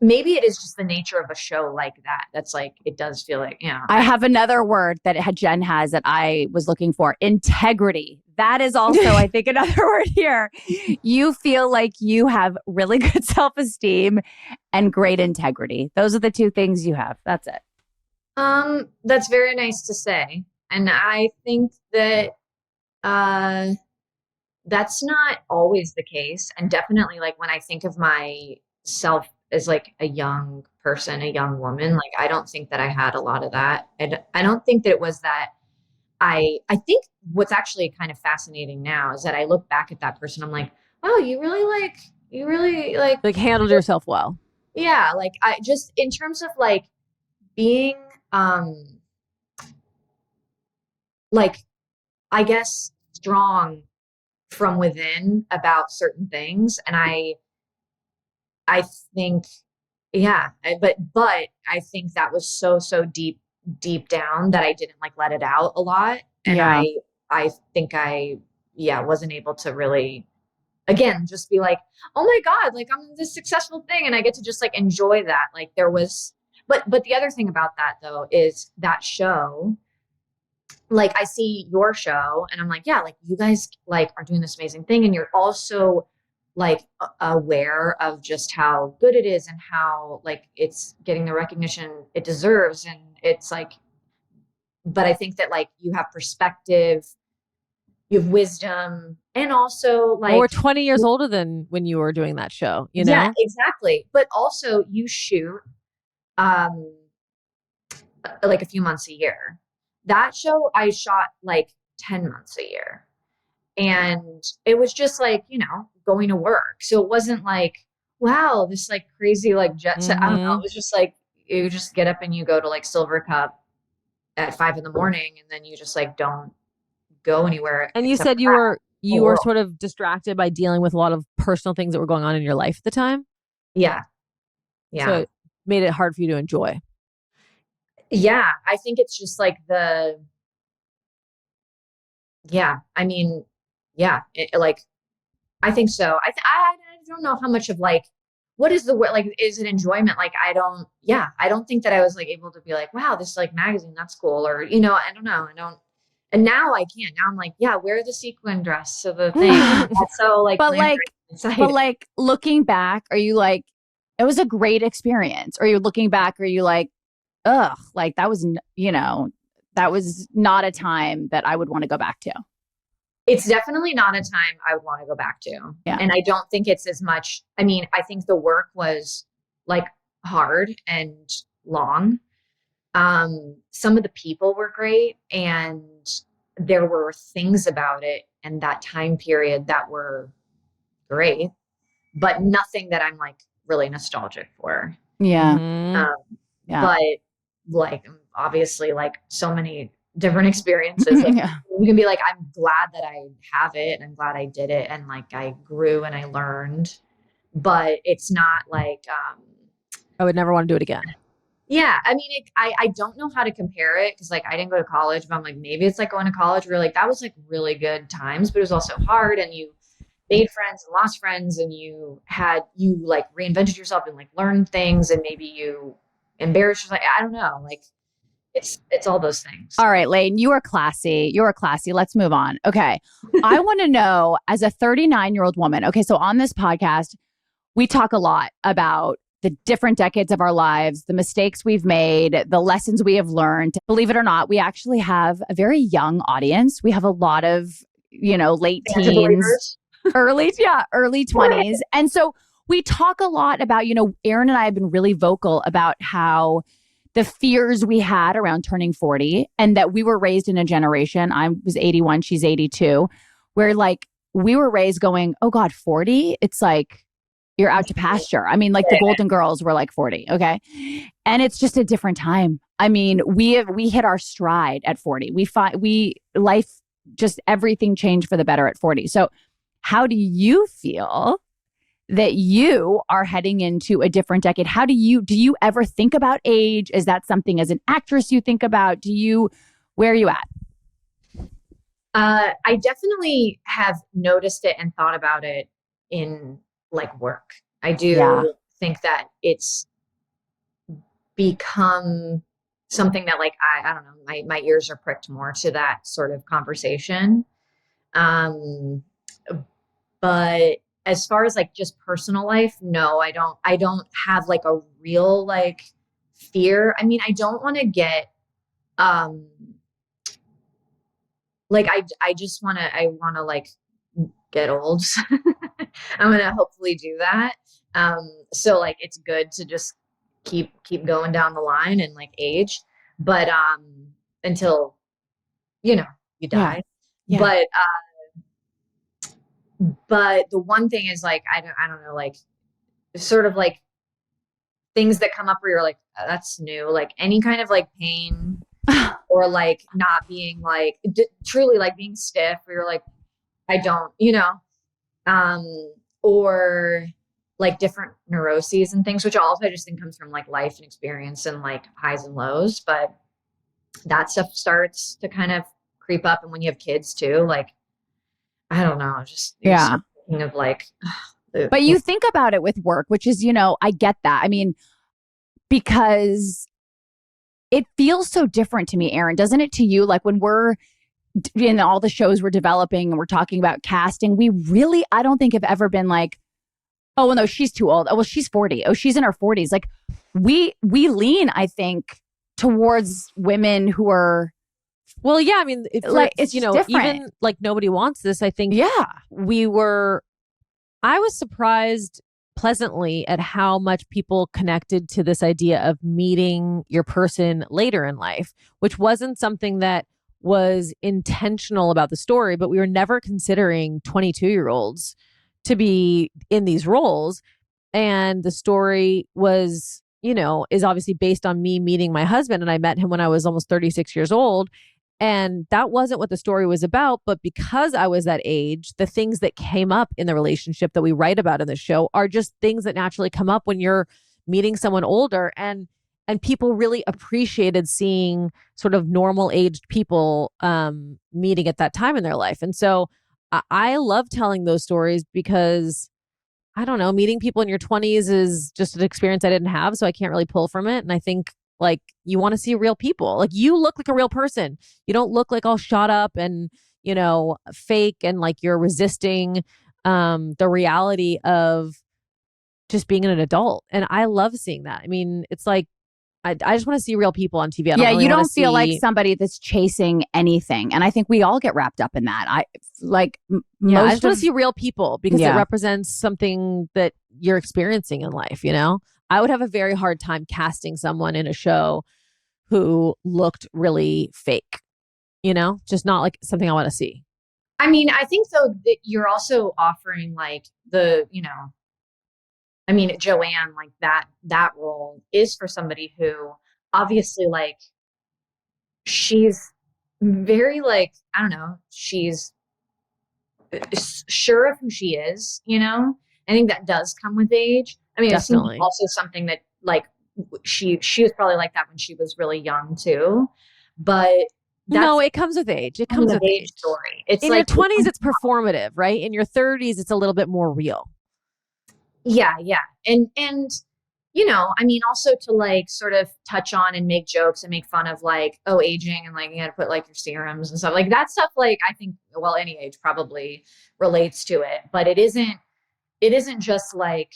maybe it is just the nature of a show like that. That's like, it does feel like, you know. I have another word that Jen has that I was looking for. Integrity. That is also, I think, another word here. You feel like you have really good self-esteem and great integrity. Those are the two things you have. That's it. That's very nice to say. And I think that that's not always the case. And definitely like when I think of myself as like a young person, a young woman, like I don't think that I had a lot of that. I don't think that it was that I think what's actually kind of fascinating now is that I look back at that person, I'm like, wow, you really Like handled yourself well. yeah, like I just in terms of like being um like I guess strong from within about certain things. And I think, yeah, but I think that was so deep down that I didn't like let it out a lot. And Yeah. I think yeah, wasn't able to really, again, just be like, oh my God, like I'm this successful thing. And I get to just like enjoy that. Like there was, but the other thing about that though, is that show, like I see your show and I'm like, yeah, like you guys like are doing this amazing thing. And you're also like aware of just how good it is and how like it's getting the recognition it deserves. And it's like, but I think that like you have perspective, you have wisdom, and also Well, like, we're 20 years older than when you were doing that show, you yeah, know? exactly. But also you shoot, um, like a few months a year. That show I shot like 10 months a year. And it was just like, you know, going to work. So it wasn't like, wow, this like crazy like jet set. I don't know. It was just like you just get up and you go to like Silver Cup at 5 in the morning and then you just like don't go anywhere And you except said for that you whole were world. sort of distracted by dealing with a lot of personal things that were going on in your life at the time. Yeah. So Yeah. it made it hard for you to enjoy. Yeah. I think it's just like yeah. I mean, yeah. Like, I think so. I don't know how much of like, what is the word? Like, is it enjoyment? Like, yeah, I don't think that I was like able to be like, wow, this like magazine, that's cool. Or, you know, I don't know. I don't, and now I can. Now I'm like, yeah, wear the sequin dress to the thing. That's so like, But glamorous like, and exciting. looking back, are you like, it was a great experience? Or you're looking back, are you like, ugh, like that was, that was not a time that I would want to go back to. It's definitely not a time I would want to go back to. Yeah. And I don't think it's as much. I mean, I think the work was like hard and long. Some of the people were great and there were things about it and that time period that were great, but nothing that I'm like really nostalgic for. Yeah. Mhm. Yeah. But like, obviously like so many different experiences, like Yeah. you can be like, I'm glad that I have it and I'm glad I did it. And like, I grew and I learned, but it's not like, I would never want to do it again. yeah, I mean, I don't know how to compare it because like I didn't go to college, but I'm like maybe it's like going to college where like that was like really good times, but it was also hard and you made friends and lost friends and you like reinvented yourself and like learned things and maybe you embarrassed yourself. I don't know, like it's all those things. All right, Leighton, you are classy. You are classy. Let's move on. Okay. I want to know, as a 39-year-old woman, okay, so on this podcast, we talk a lot about the different decades of our lives, the mistakes we've made, the lessons we have learned. Believe it or not, we actually have a very young audience. We have a lot of, late teens, early 20s. And so we talk a lot about, Erin and I have been really vocal about how the fears we had around turning 40 and that we were raised in a generation. I was 81, she's 82, where like we were raised going, oh God, 40? It's like, you're out to pasture. I mean, like the Golden Girls were like 40. Okay. And it's just a different time. I mean, we hit our stride at 40. Life, just everything changed for the better at 40. So how do you feel that you are heading into a different decade? Do you ever think about age? Is that something as an actress you think about? Where are you at? I definitely have noticed it and thought about it in like work. I do think that it's become something that like I don't know, my ears are pricked more to that sort of conversation. But as far as like just personal life, no, I don't have like a real like fear. I mean, I don't want to get like I just I want to like get old. I'm gonna hopefully do that. So like it's good to just keep going down the line and like age, but until you know you Yeah. die. Yeah. But the one thing is like I don't know, like sort of like things that come up where you're like, "Oh, that's new," like any kind of like pain or like not being like truly like being stiff where you're like, I don't, um, or like different neuroses and things, which also I just think comes from like life and experience and like highs and lows. But that stuff starts to kind of creep up. And when you have kids too, like, I don't know, just you Yeah. start thinking of like, But you think about it with work, which is, I get that. I mean, because it feels so different to me, Erin, doesn't it to you? Like when we're in all the shows we're developing and we're talking about casting, we really, I don't think have ever been like, oh, well, no, she's too old. Oh, well, she's 40. Oh, she's in her 40s. Like we lean, I think, towards women who are Well, yeah, I mean, like, it's different. even like Nobody Wants This, I think Yeah. I was surprised pleasantly at how much people connected to this idea of meeting your person later in life, which wasn't something that was intentional about the story, but we were never considering 22-year-olds to be in these roles. And the story was, is obviously based on me meeting my husband. And I met him when I was almost 36 years old. And that wasn't what the story was about. But because I was that age, the things that came up in the relationship that we write about in the show are just things that naturally come up when you're meeting someone older. And people really appreciated seeing sort of normal aged people meeting at that time in their life. And so I love telling those stories because I don't know, meeting people in your 20s is just an experience I didn't have. So I can't really pull from it. And I think like you want to see real people. Like you look like a real person. You don't look like all shot up and, fake and like you're resisting the reality of just being an adult. And I love seeing that. I mean, it's like, I just want to see real people on TV. I don't really you wanna don't feel like see- somebody that's chasing anything. And I think we all get wrapped up in that. I like I most just want of to see real people because it represents something that you're experiencing in life, I would have a very hard time casting someone in a show who looked really fake, just not like something I want to see. I mean, I think though that you're also offering like I mean, Joanne, like that role is for somebody who obviously like she's very like, I don't know, she's sure of who she is. I think that does come with age. I mean, it seems Definitely. also something that like she was probably like that when she was really young too. But No, it comes with age. It comes with age. Story. It's in like your 20s, it's performative, right? In your 30s, it's a little bit more real. Yeah. And I mean, also to like sort of touch on and make jokes and make fun of like, oh, aging and like you got to put like your serums and stuff like that stuff. Like I think, well, any age probably relates to it, but it isn't just like,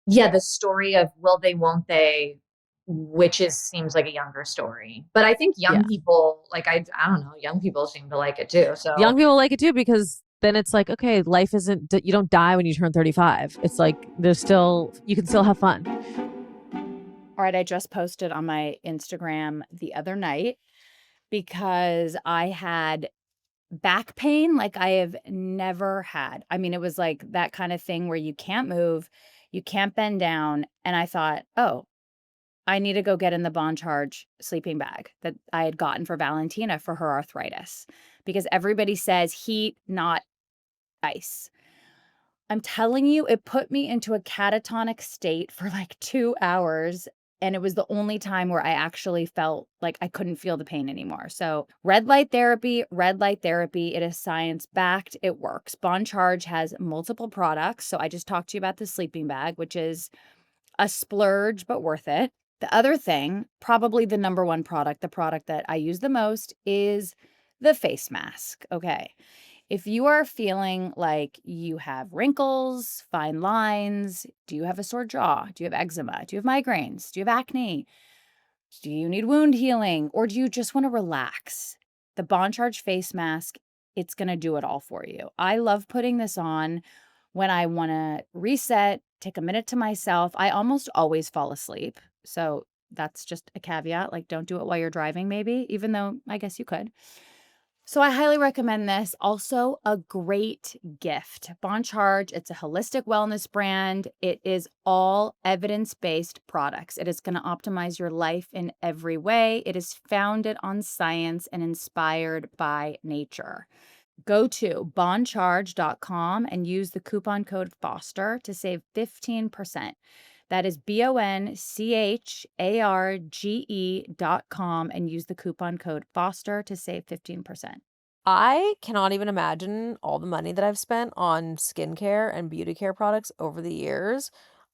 yeah, the story of will they, won't they, which seems like a younger story. But I think young people, like, I don't know, young people seem to like it too. So young people like it too because then it's like, okay, life isn't, you don't die when you turn 35. It's like you can still have fun. All right, I just posted on my Instagram the other night because I had back pain like I have never had. I mean, it was like that kind of thing where you can't move, you can't bend down. And I thought, oh, I need to go get in the Bon Charge sleeping bag that I had gotten for Valentina for her arthritis because everybody says heat, not ice. I'm telling you, it put me into a catatonic state for like 2 hours. And it was the only time where I actually felt like I couldn't feel the pain anymore. So red light therapy, it is science backed. It works. Bon Charge has multiple products. So I just talked to you about the sleeping bag, which is a splurge, but worth it. The other thing, probably the number one product, the product that I use the most is the face mask. Okay. If you are feeling like you have wrinkles, fine lines, do you have a sore jaw? Do you have eczema? Do you have migraines? Do you have acne? Do you need wound healing? Or do you just want to relax? the Bond Charge face mask, it's going to do it all for you. I love putting this on when I want to reset, take a minute to myself. I almost always fall asleep. So that's just a caveat. Like, don't do it while you're driving, maybe, even though I guess you could. So I highly recommend this. Also, a great gift. Bond Charge, it's a holistic wellness brand. It is all evidence-based products. It is going to optimize your life in every way. It is founded on science and inspired by nature. Go to bondcharge.com and use the coupon code FOSTER to save 15%. That is BONCHARGE.com and use the coupon code FOSTER to save 15%. I cannot even imagine all the money that I've spent on skincare and beauty care products over the years.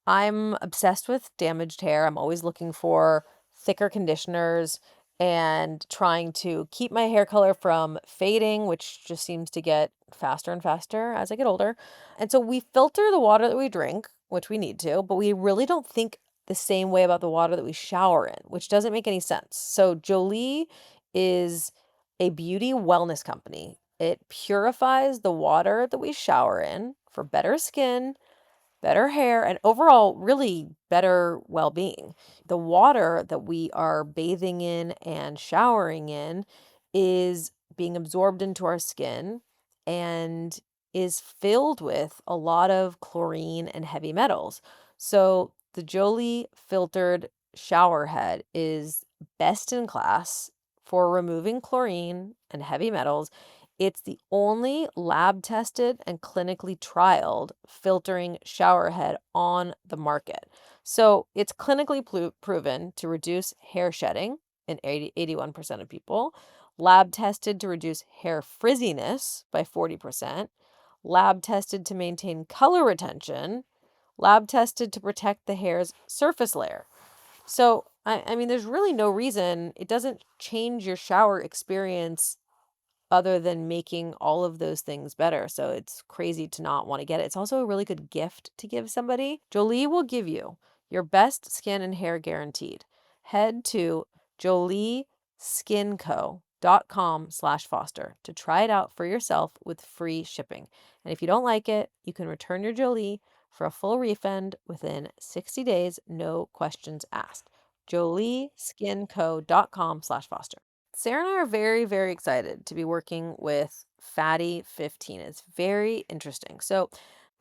I'm obsessed with damaged hair. I'm always looking for thicker conditioners and trying to keep my hair color from fading, which just seems to get faster and faster as I get older. And so we filter the water that we drink, which we need to, but we really don't think the same way about the water that we shower in, which doesn't make any sense. So Jolie is a beauty wellness company. It purifies the water that we shower in for better skin, better hair, and overall, really better well being. The water that we are bathing in and showering in is being absorbed into our skin and is filled with a lot of chlorine and heavy metals. So, the Jolie filtered shower head is best in class for removing chlorine and heavy metals. It's the only lab tested and clinically trialed filtering shower head on the market. So it's clinically proven to reduce hair shedding in 81% of people, lab tested to reduce hair frizziness by 40%, lab tested to maintain color retention, lab tested to protect the hair's surface layer. So, I mean, there's really no reason it doesn't change your shower experience other than making all of those things better. So it's crazy to not want to get it. It's also a really good gift to give somebody. Jolie will give you your best skin and hair guaranteed. Head to jolieskinco.com/foster to try it out for yourself with free shipping. And if you don't like it, you can return your Jolie for a full refund within 60 days, no questions asked. jolieskinco.com/foster. Sara and I are very, very excited to be working with Fatty 15. It's very interesting. So,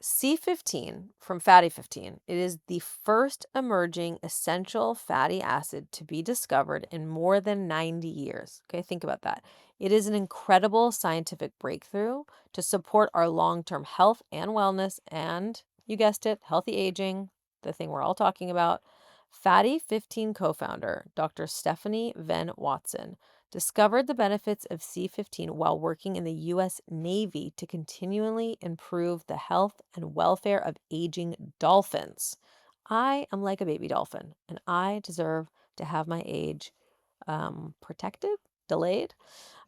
C15 from Fatty 15, it is the first emerging essential fatty acid to be discovered in more than 90 years. Okay, think about that. It is an incredible scientific breakthrough to support our long-term health and wellness and, you guessed it, healthy aging, the thing we're all talking about. Fatty 15 co-founder, Dr. Stephanie Venn Watson, discovered the benefits of C15 while working in the U.S. Navy to continually improve the health and welfare of aging dolphins. I am like a baby dolphin, and I deserve to have my age protected, delayed.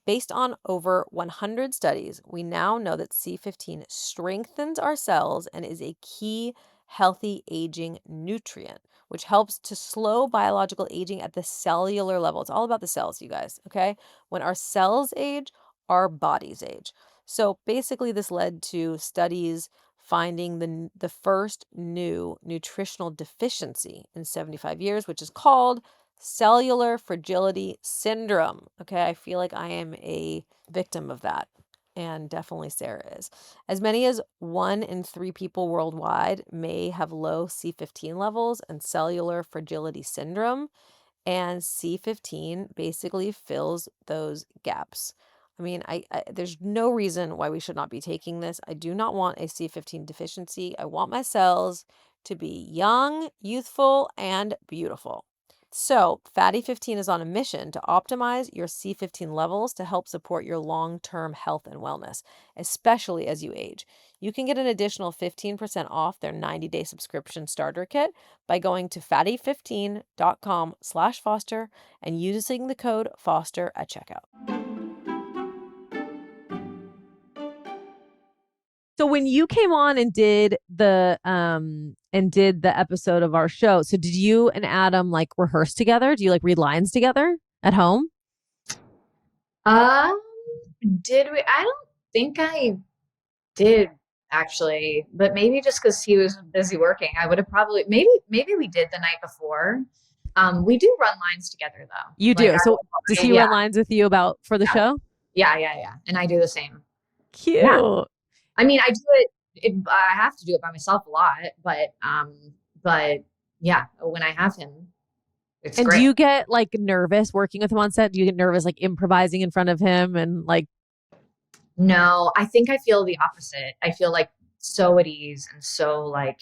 Based on over 100 studies, we now know that C15 strengthens our cells and is a key healthy aging nutrient, which helps to slow biological aging at the cellular level. It's all about the cells, you guys, okay? When our cells age, our bodies age. So basically, this led to studies finding the first new nutritional deficiency in 75 years, which is called cellular fragility syndrome. Okay, I feel like I am a victim of that. And definitely Sara is. As many as 1 in 3 people worldwide may have low C15 levels and cellular fragility syndrome. And C15 basically fills those gaps. I mean, there's no reason why we should not be taking this. I do not want a C15 deficiency. I want my cells to be young, youthful, and beautiful. So, Fatty 15 is on a mission to optimize your C15 levels to help support your long-term health and wellness, especially as you age. You can get an additional 15% off their 90-day subscription starter kit by going to fatty15.com/foster and using the code FOSTER at checkout. So when you came on and did the episode of our show, so did you and Adam like rehearse together? Do you like read lines together at home? Um, did we? I don't think I did actually, but maybe just because he was busy working, I would have probably maybe we did the night before. We do run lines together though. You Like do. So does he yeah, run lines with you about for the show? yeah, and I do the same. Yeah, Cute. I mean, I do I have to do it by myself a lot, but yeah, when I have him, it's And do great. you get like nervous working with him on set? Do you get nervous like improvising in front of him and like No, I think I feel the opposite. I feel like so at ease and so like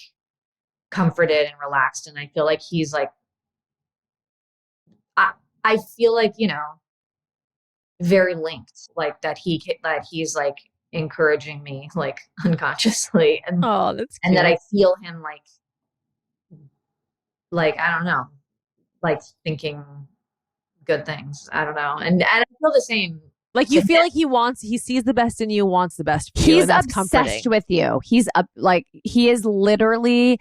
comforted and relaxed, and I feel like he's like I I feel like, very linked, like that he's like encouraging me like unconsciously, oh, that's and that cute. I feel him like I don't know, like thinking good things. I don't know. And I feel the same Like to you him. feel like he sees the best in you, wants the best for you, He's and that's obsessed comforting. with you. He's up like he is literally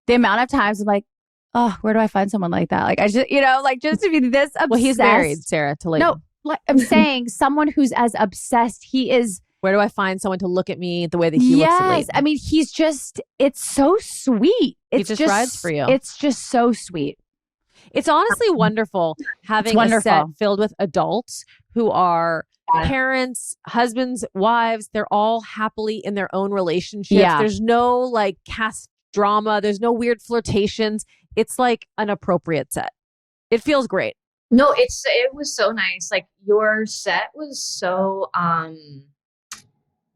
the amount of times I'm like, oh, where do I find someone like that? Like I just, like just to be this obsessed. Well, he's married, Sarah, to Leighton. No, like I'm saying someone who's as obsessed. He is. Where do I find someone to look at me the way that he looks at Leighton? I mean, he's just. It's so sweet. He just rides for you. It's just so sweet. It's honestly wonderful having a set filled with adults who are parents, husbands, wives. They're all happily in their own relationships. Yeah. There's no like cast drama. There's no weird flirtations. It's like an appropriate set. It feels great. No, it was so nice. Like your set was so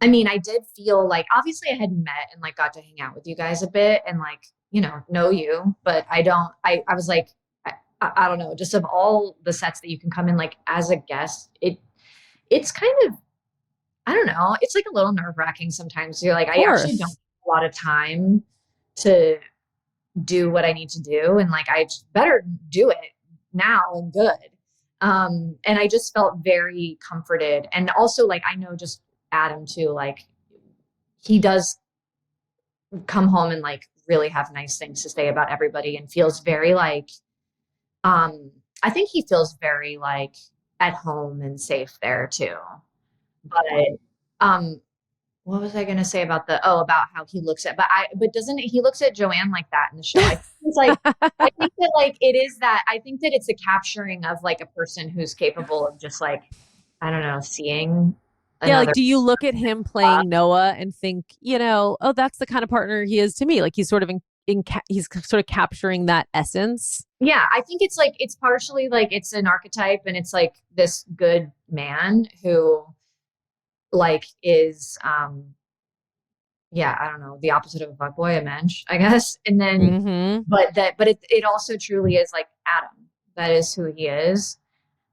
I mean, I did feel like obviously I had met and like got to hang out with you guys a bit and like, know you, but I was like I don't know, just of all the sets that you can come in like as a guest, it's kind of I don't know, it's like a little nerve-wracking sometimes. You're like, I actually don't have a lot of time to do what I need to do, and like I better do it now and good. And I just felt very comforted. And also like I know just Adam too, like he does come home and like really have nice things to say about everybody and feels very like I think he feels very like at home and safe there too. But what was I going to say about about how he looks at, but doesn't he looks at Joanne like that in the show? I think it's like, I think that like, it is that, I think that it's a capturing of like a person who's capable of just like, I don't know, seeing. Yeah. Like, do you look at him playing Noah and think, oh, that's the kind of partner he is to me. Like he's sort of he's sort of capturing that essence. Yeah. I think it's like, it's partially like, it's an archetype and it's like this good man who like is I don't know, the opposite of a fuckboy, a mensch, I guess. And then but it also truly is like Adam. That is who he is.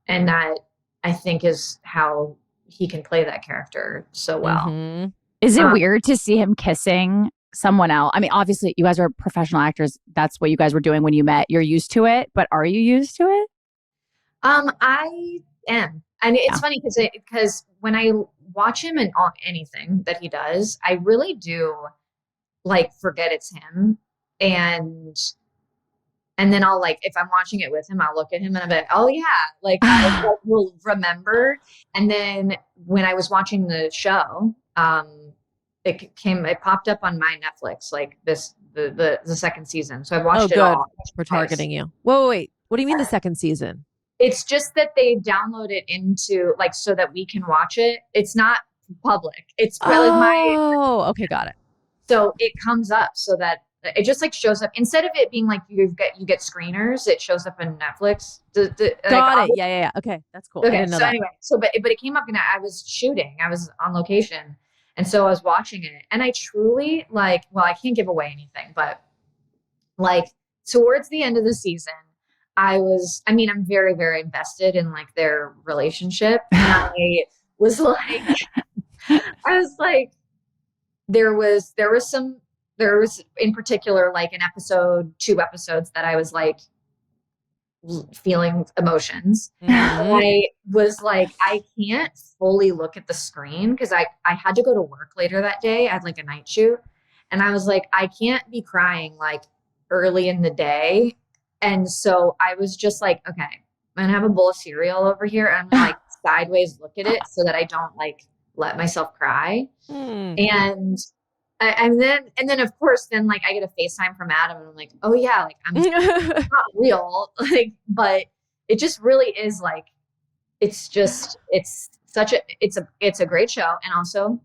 And that I think is how he can play that character so well. Is it weird to see him kissing someone else? I mean, obviously you guys are professional actors. That's what you guys were doing when you met. You're used to it, but are you used to it? I am. And it's funny because when I watch him in anything that he does, I really do like forget it's him. And then I'll like, if I'm watching it with him, I'll look at him and I'm like, oh yeah, like I will remember. And then when I was watching the show, it popped up on my Netflix, like the second season. So I watched it all. We're targeting you. Whoa, wait. What do you mean the second season? It's just that they download it into like so that we can watch it. It's not public. It's really okay, got it. So it comes up so that it just like shows up instead of it being like you get screeners. It shows up in Netflix. Got it. Yeah. Okay, that's cool. Okay, I didn't know so that. anyway, but it came up and I was shooting. I was on location, and so I was watching it, and I truly like. Well, I can't give away anything, but like towards the end of the season. I'm very, very invested in like their relationship. And I was like, there was in particular, like an episode, 2 episodes that I was like feeling emotions. I was like, I can't fully look at the screen because I had to go to work later that day. I had like a night shoot. And I was like, I can't be crying like early in the day. And so I was just like, okay, I'm going to have a bowl of cereal over here. And I'm going to like sideways look at it so that I don't like let myself cry. And then of course, then like I get a FaceTime from Adam and I'm like, oh yeah, like I'm not real. Like, but it just really is like, it's a great show. And also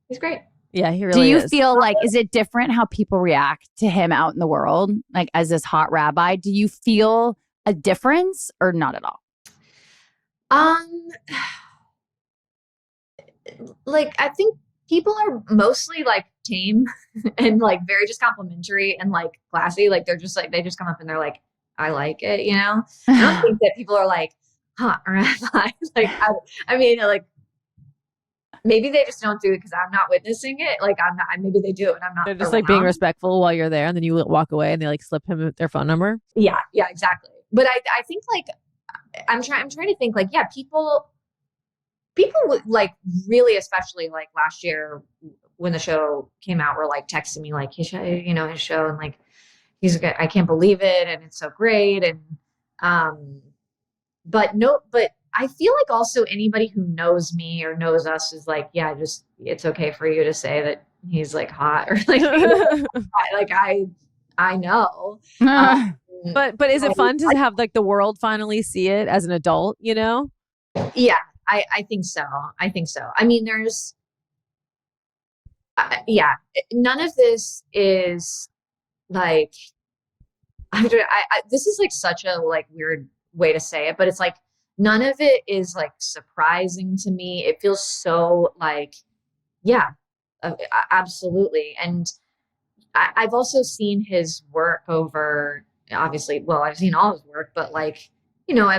he's great. Yeah, he really Do you is. feel like, is it different how people react to him out in the world? Like as this hot rabbi, do you feel a difference or not at all? Like I think people are mostly like tame and like very just complimentary and like classy. Like they're just like, they just come up and they're like, I like it, you know? I don't think that people are like, hot rabbi. Like, I mean, like, maybe they just don't do it because I'm not witnessing it. Like I'm not, maybe they do and I'm not. They're just like being respectful while you're there, and then you walk away and they like slip him their phone number. Yeah, exactly. But I think like, I'm trying to think like, yeah, people like really, especially like last year when the show came out, were like texting me like his show, you know, his show, and like I can't believe it, and it's so great, and but I feel like also anybody who knows me or knows us is like, yeah, just it's okay for you to say that he's like hot or like like I know. But is it fun to have like the world finally see it as an adult, you know? Yeah, I think so. I mean, there's, yeah, none of this is like, this is like such a like weird way to say it, but it's like, none of it is like surprising to me. It feels so like, yeah, absolutely. And I've also seen his work over, obviously, well, I've seen all his work, but like, you know,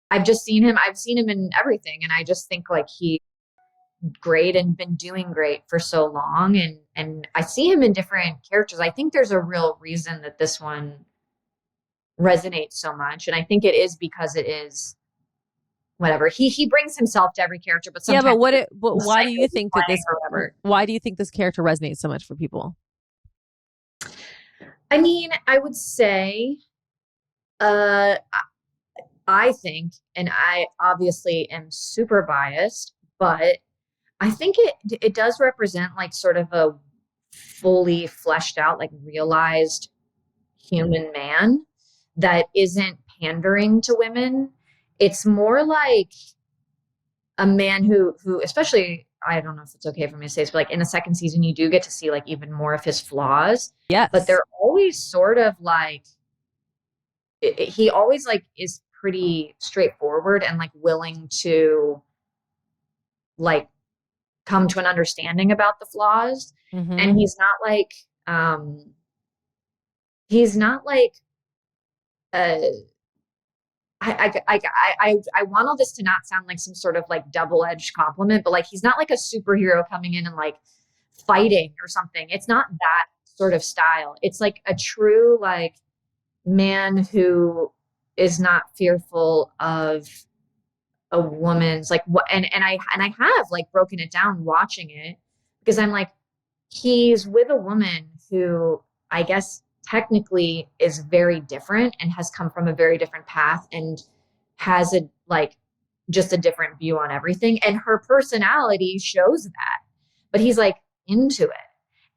I've just seen him. I've seen him in everything. And I just think like he's great and been doing great for so long. And I see him in different characters. I think there's a real reason that this one resonates so much. And I think it is because it is whatever. He brings himself to every character, but sometimes but why do you think that why do you think this character resonates so much for people? I mean, I would say, I think, and I obviously am super biased, but I think it does represent like sort of a fully fleshed out, like realized human man that isn't pandering to women. It's more like a man who, especially, I don't know if it's okay for me to say this, but like in the second season, you do get to see like even more of his flaws. Yes. But they're always sort of like, he always like is pretty straightforward and like willing to like come to an understanding about the flaws. Mm-hmm. And he's not like I want all this to not sound like some sort of like double-edged compliment, but like he's not like a superhero coming in and like fighting or something. It's not that sort of style. It's like a true like man who is not fearful of a woman's like what, and I have like broken it down watching it because I'm like, he's with a woman who I guess technically is very different and has come from a very different path and has a like just a different view on everything, and her personality shows that, but he's like into it.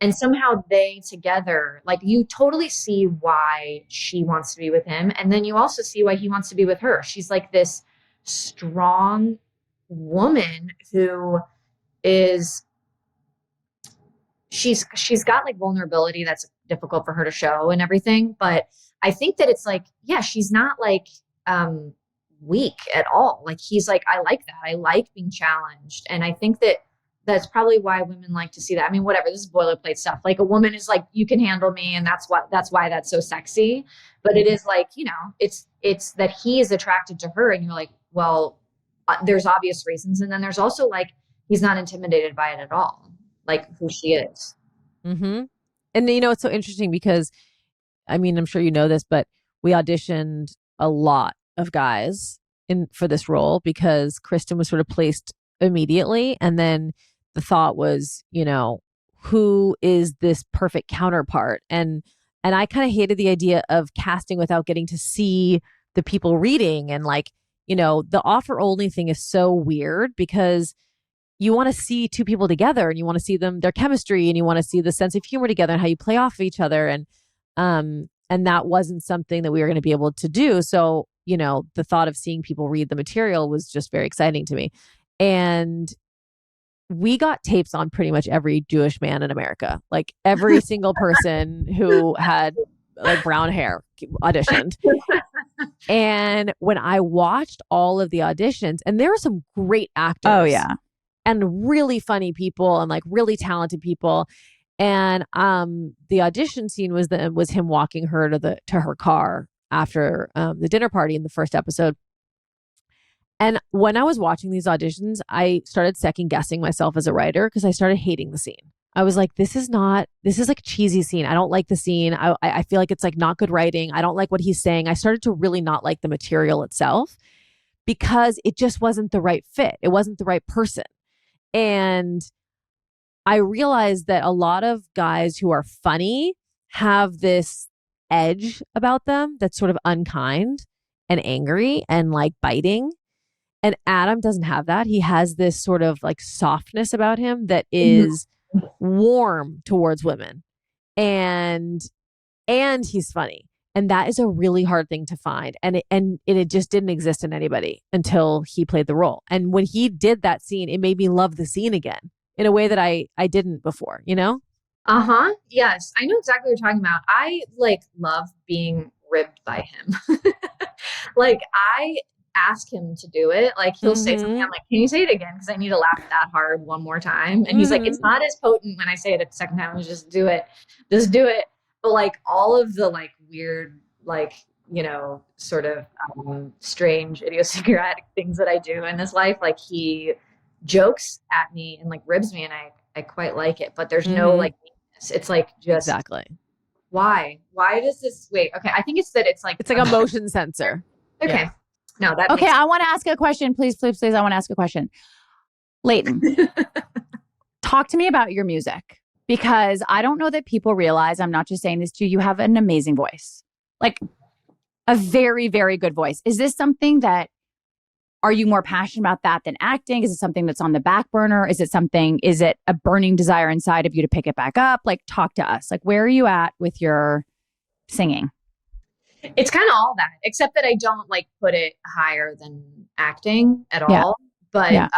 And somehow they together, like you totally see why she wants to be with him. And then you also see why he wants to be with her. She's like this strong woman who is, she's got like vulnerability that's difficult for her to show and everything. But I think that it's like, yeah, she's not like weak at all. Like he's like, I like that. I like being challenged. And I think that that's probably why women like to see that. I mean, whatever, this is boilerplate stuff. Like a woman is like, you can handle me. And that's why that's so sexy. But it is like, you know, it's that he is attracted to her and you're like, well, there's obvious reasons. And then there's also like, he's not intimidated by it at all. Like who she is. Mm-hmm. And you know, it's so interesting because, I mean, I'm sure you know this, but we auditioned a lot of guys for this role because Kristen was sort of placed immediately. And then the thought was, you know, who is this perfect counterpart? And I kind of hated the idea of casting without getting to see the people reading and like, the offer only thing is so weird because you want to see two people together and you want to see their chemistry, and you want to see the sense of humor together and how you play off of each other. And that wasn't something that we were going to be able to do. So, the thought of seeing people read the material was just very exciting to me. And we got tapes on pretty much every Jewish man in America. Like every single person who had like brown hair auditioned. And when I watched all of the auditions, and there were some great actors. Oh yeah. And really funny people and like really talented people. And the audition scene was him walking her to her car after the dinner party in the first episode. And when I was watching these auditions, I started second guessing myself as a writer because I started hating the scene. I was like, this is like a cheesy scene. I don't like the scene. I feel like it's like not good writing. I don't like what he's saying. I started to really not like the material itself because it just wasn't the right fit. It wasn't the right person. And I realized that a lot of guys who are funny have this edge about them that's sort of unkind and angry and like biting. And Adam doesn't have that. He has this sort of like softness about him that is warm towards women. And he's funny. And that is a really hard thing to find. And it just didn't exist in anybody until he played the role. And when he did that scene, it made me love the scene again in a way that I didn't before, Uh-huh. Yes. I know exactly what you're talking about. I like love being ribbed by him. Like I ask him to do it. Like he'll say something. I'm like, can you say it again? Because I need to laugh that hard one more time. And he's like, it's not as potent when I say it a second time. Just do it. Just do it. But like all of the like weird, like, sort of strange idiosyncratic things that I do in this life, like he jokes at me and like ribs me, and I quite like it. But there's no like weakness. It's like just exactly. Why does this wait? Okay, I think it's like a motion sensor. Okay. Yeah. No, that okay. I want to ask a question. Please. I want to ask a question. Leighton, talk to me about your music, because I don't know that people realize, I'm not just saying this to you, you have an amazing voice, like a very, very good voice. Is this something that, are you more passionate about that than acting? Is it something that's on the back burner? Is it a burning desire inside of you to pick it back up? Like, talk to us. Like, where are you at with your singing? It's kind of all that, except that I don't like put it higher than acting at all. But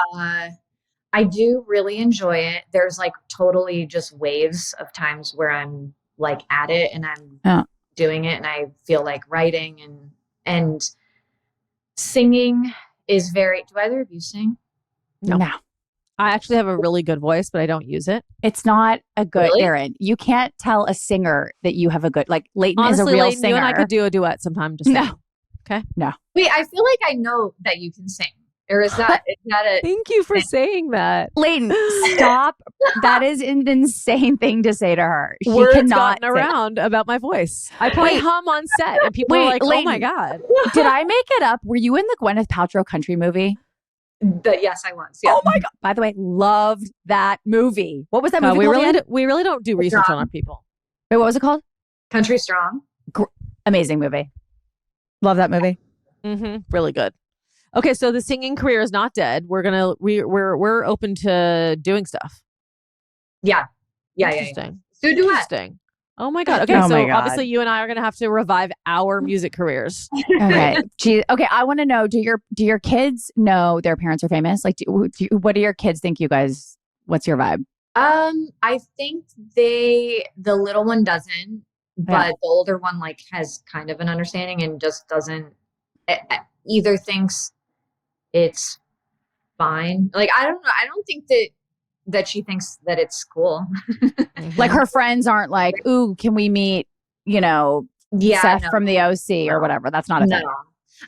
I do really enjoy it. There's like totally just waves of times where I'm like at it and I'm doing it and I feel like writing and singing is very. Do either of you sing? No. I actually have a really good voice, but I don't use it. It's not a good, Really? Erin. You can't tell a singer that you have a good, like Leighton Honestly, is a real Leighton, singer. you and I could do a duet sometime. Just No. Okay. No. Wait, I feel like I know that you can sing. Or is that a Thank you for saying that. Leighton, stop. That is an insane thing to say to her. She Words cannot gotten around about my voice. I play hum on set and people are like, Leighton, oh my God. Did I make it up? Were you in the Gwyneth Paltrow country movie? Yes, I was. Yeah. Oh my God. By the way, loved that movie. What was that movie we called really again? we really don't do research on our people. Wait, what was it called? Country Strong. Amazing movie. Love that movie. Really good. Okay, so the singing career is not dead. We're open to doing stuff. Yeah. Interesting. So duet. Interesting. Oh my God. Okay, Oh my so God. obviously you and I are going to have to revive our music careers. Okay. Okay. I want to know, do your kids know their parents are famous? Like, what do your kids think you guys, what's your vibe? I think the little one doesn't, but the older one like has kind of an understanding and just doesn't either thinks it's fine. Like, I don't know. I don't think that she thinks that it's cool. Like her friends aren't like, ooh, can we meet, Seth from the OC or whatever. That's not a thing.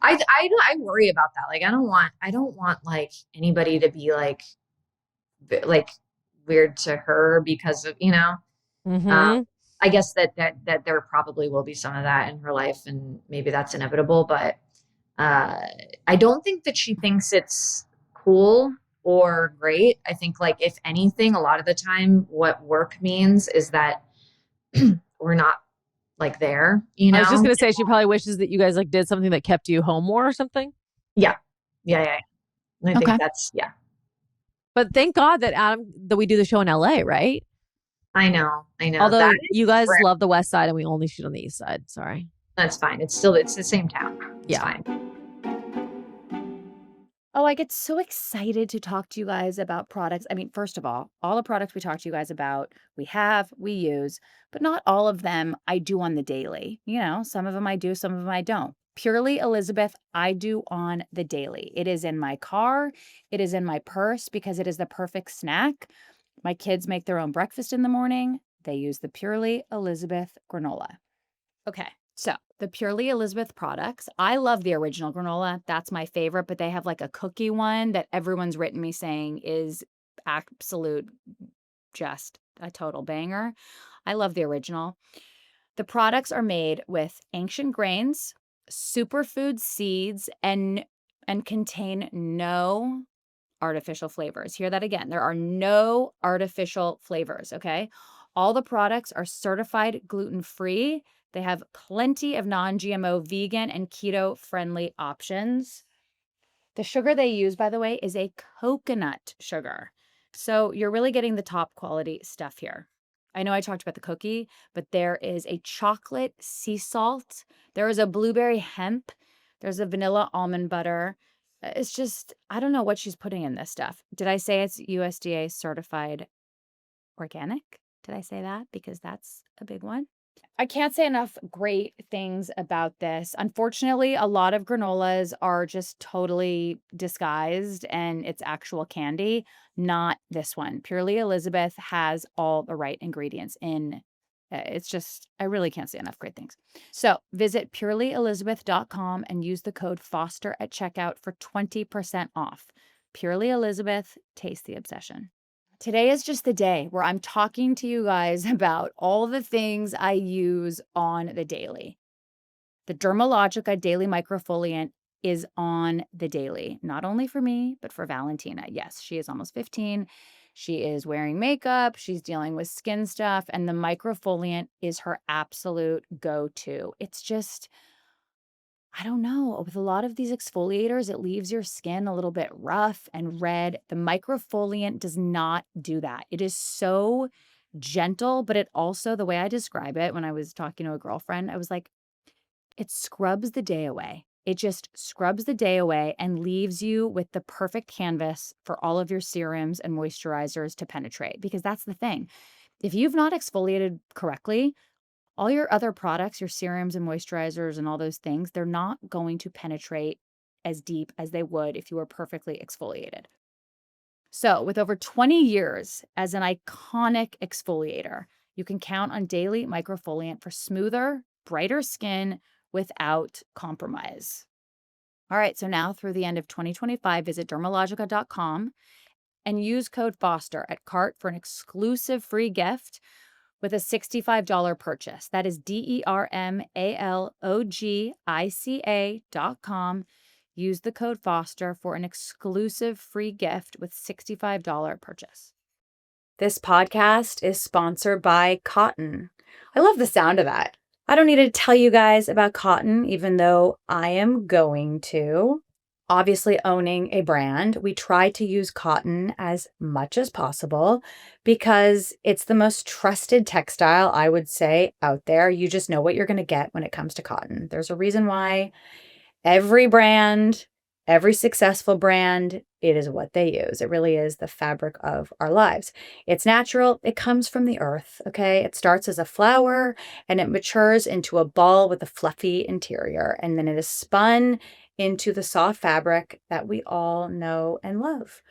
I worry about that. Like, I don't want like anybody to be like weird to her because of, I guess that there probably will be some of that in her life and maybe that's inevitable, but I don't think that she thinks it's cool or great. I think like, if anything, a lot of the time what work means is that we're not like there, I was just going to say, she probably wishes that you guys like did something that kept you home more or something. Yeah. Yeah. I think Okay. that's, yeah. But thank God that we do the show in LA, right? I know. Although That you is guys rare. love the West Side and we only shoot on the East Side. Sorry. That's fine. It's the same town. It's Yeah. fine. Oh, I get so excited to talk to you guys about products. I mean, first of all the products we talk to you guys about, we use, but not all of them I do on the daily. You know, some of them I do, some of them I don't. Purely Elizabeth, I do on the daily. It is in my car, it is in my purse because it is the perfect snack. My kids make their own breakfast in the morning. They use the Purely Elizabeth granola. Okay. So the Purely Elizabeth products, I love the original granola. That's my favorite, but they have like a cookie one that everyone's written me saying is absolute, just a total banger. I love the original. The products are made with ancient grains, superfood seeds, and contain no artificial flavors. Hear that again. There are no artificial flavors, okay? All the products are certified gluten-free. They have plenty of non-GMO, vegan, and keto-friendly options. The sugar they use, by the way, is a coconut sugar. So you're really getting the top quality stuff here. I know I talked about the cookie, but there is a chocolate sea salt. There is a blueberry hemp. There's a vanilla almond butter. It's just, I don't know what she's putting in this stuff. Did I say it's USDA certified organic? Did I say that? Because that's a big one. I can't say enough great things about this. Unfortunately, a lot of granolas are just totally disguised and it's actual candy. Not this one. Purely Elizabeth has all the right ingredients in. It's just, I really can't say enough great things. So visit purelyelizabeth.com and use the code Foster at checkout for 20% off. Purely Elizabeth, taste the obsession. Today is just the day where I'm talking to you guys about all the things I use on the daily. The Dermalogica Daily Microfoliant is on the daily, not only for me, but for Valentina. Yes, she is almost 15. She is wearing makeup. She's dealing with skin stuff. And the microfoliant is her absolute go-to. It's just, I don't know. With a lot of these exfoliators, it leaves your skin a little bit rough and red. The microfoliant does not do that. It is so gentle, but it also, the way I describe it when I was talking to a girlfriend, I was like, it scrubs the day away. It just scrubs the day away and leaves you with the perfect canvas for all of your serums and moisturizers to penetrate. Because that's the thing. If you've not exfoliated correctly, all your other products, your serums and moisturizers and all those things, they're not going to penetrate as deep as they would if you were perfectly exfoliated. So, with over 20 years as an iconic exfoliator, you can count on Daily Microfoliant for smoother, brighter skin without compromise. All right, so now through the end of 2025, visit dermalogica.com and use code FOSTER at cart for an exclusive free gift with a $65 purchase. That is DERMALOGICA.com. Use the code FOSTER for an exclusive free gift with $65 purchase. This podcast is sponsored by Cotton. I love the sound of that. I don't need to tell you guys about Cotton, even though I am going to. Obviously, owning a brand, we try to use cotton as much as possible because it's the most trusted textile, I would say, out there. You just know what you're going to get when it comes to cotton. There's a reason why every brand, every successful brand, it is what they use. It really is the fabric of our lives. It's natural. It comes from the earth, okay? It starts as a flower and it matures into a ball with a fluffy interior. And then it is spun into the soft fabric that we all know and love.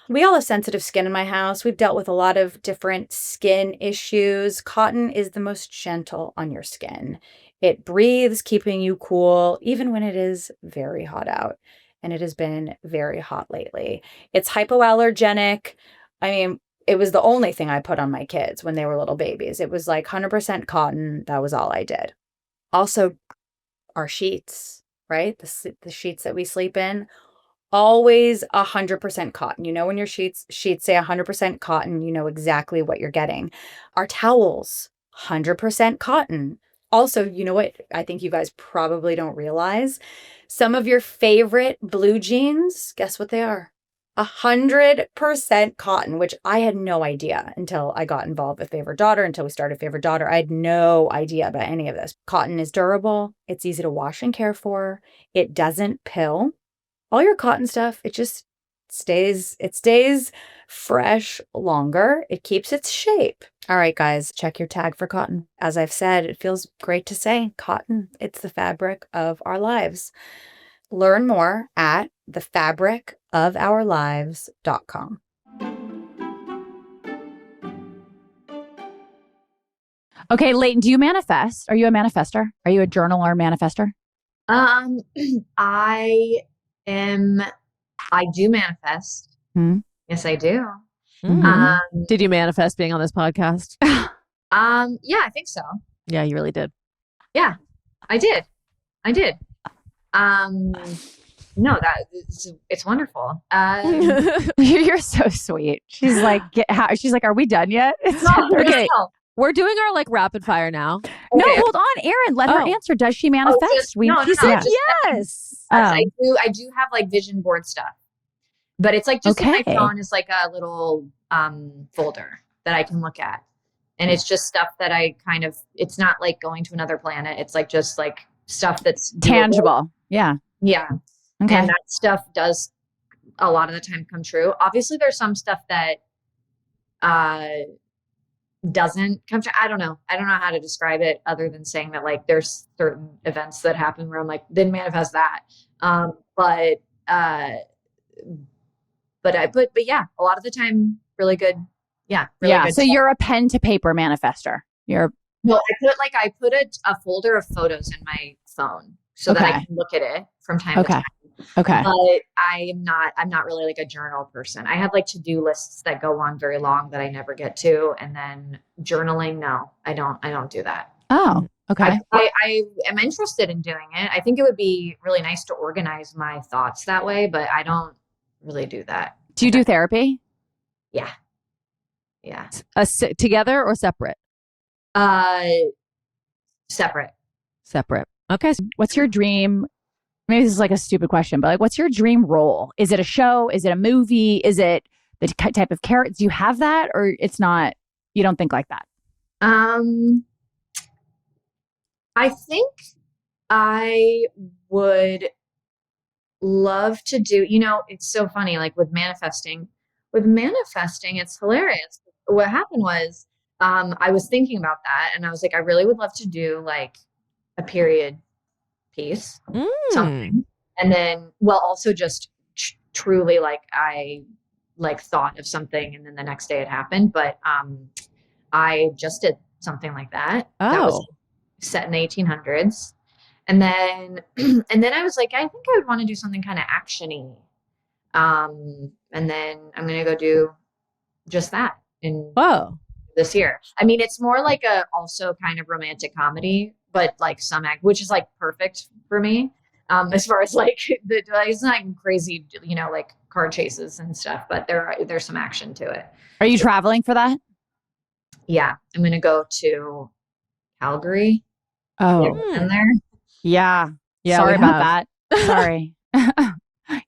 We all have sensitive skin in my house. We've dealt with a lot of different skin issues. Cotton is the most gentle on your skin. It breathes, keeping you cool, even when it is very hot out. And it has been very hot lately. It's hypoallergenic. I mean, it was the only thing I put on my kids when they were little babies. It was like 100% cotton. That was all I did. Also, our sheets, right? The sheets that we sleep in, always 100% cotton. You know, when your sheets say 100% cotton, you know exactly what you're getting. Our towels, 100% cotton. Also, you know what I think you guys probably don't realize? Some of your favorite blue jeans, guess what they are? 100% cotton, which I had no idea until I got involved with Favorite Daughter, until we started Favorite Daughter. I had no idea about any of this. Cotton is durable. It's easy to wash and care for. It doesn't pill. All your cotton stuff, it stays fresh longer. It keeps its shape. All right, guys, check your tag for cotton. As I've said, it feels great to say cotton. It's the fabric of our lives. Learn more at thefabricofourlives.com. Okay, Leighton, do you manifest? Are you a manifester? Are you a journaler manifester? I do manifest. Yes, I do. Did you manifest being on this podcast? Yeah, I think so. Yeah, you really did. Yeah, I did. No, it's wonderful. You're so sweet. She's like, are we done yet? It's okay. We're doing our like rapid fire now. Okay. No, hold on, Erin. Let her answer. Does she manifest? He said yes. I do have like vision board stuff, but it's like just in my phone is like a little folder that I can look at, and it's just stuff that I kind of. It's not like going to another planet. It's like just like stuff that's tangible. Yeah. Yeah. Okay. And that stuff does a lot of the time come true. Obviously, there's some stuff that doesn't come true. I don't know how to describe it other than saying that like there's certain events that happen where I'm like, didn't manifest that. But yeah, a lot of the time, really good. Yeah. Really good so stuff. you're a pen to paper manifester. No, I put a folder of photos in my phone so that I can look at it from time to time. Okay. But I'm not really like a journal person. I have like to-do lists that go on very long that I never get to. And then journaling, no, I don't do that. Oh, okay. I am interested in doing it. I think it would be really nice to organize my thoughts that way, but I don't really do that. Do you do therapy? Yeah. Yeah. Together or separate? Separate. Okay. What's your dream? Maybe this is like a stupid question, but like, what's your dream role? Is it a show? Is it a movie? Is it the type of character? Do you have that, or it's not? You don't think like that? I think I would love to do. It's so funny. Like with manifesting, it's hilarious. What happened was, I was thinking about that, and I was like, I really would love to do like a period piece, something. And then, also just truly like I like thought of something and then the next day it happened. But I just did something like that. That was set in the 1800s. And then I was like, I think I would want to do something kind of actiony. And then I'm going to go do just that in this year. I mean, it's more like a also kind of romantic comedy, but like which is like perfect for me. As far as like it's not crazy, like car chases and stuff, but there's some action to it. Are you traveling for that? Yeah, I'm going to go to Calgary. Oh, in there. Yeah. Sorry about that. Sorry.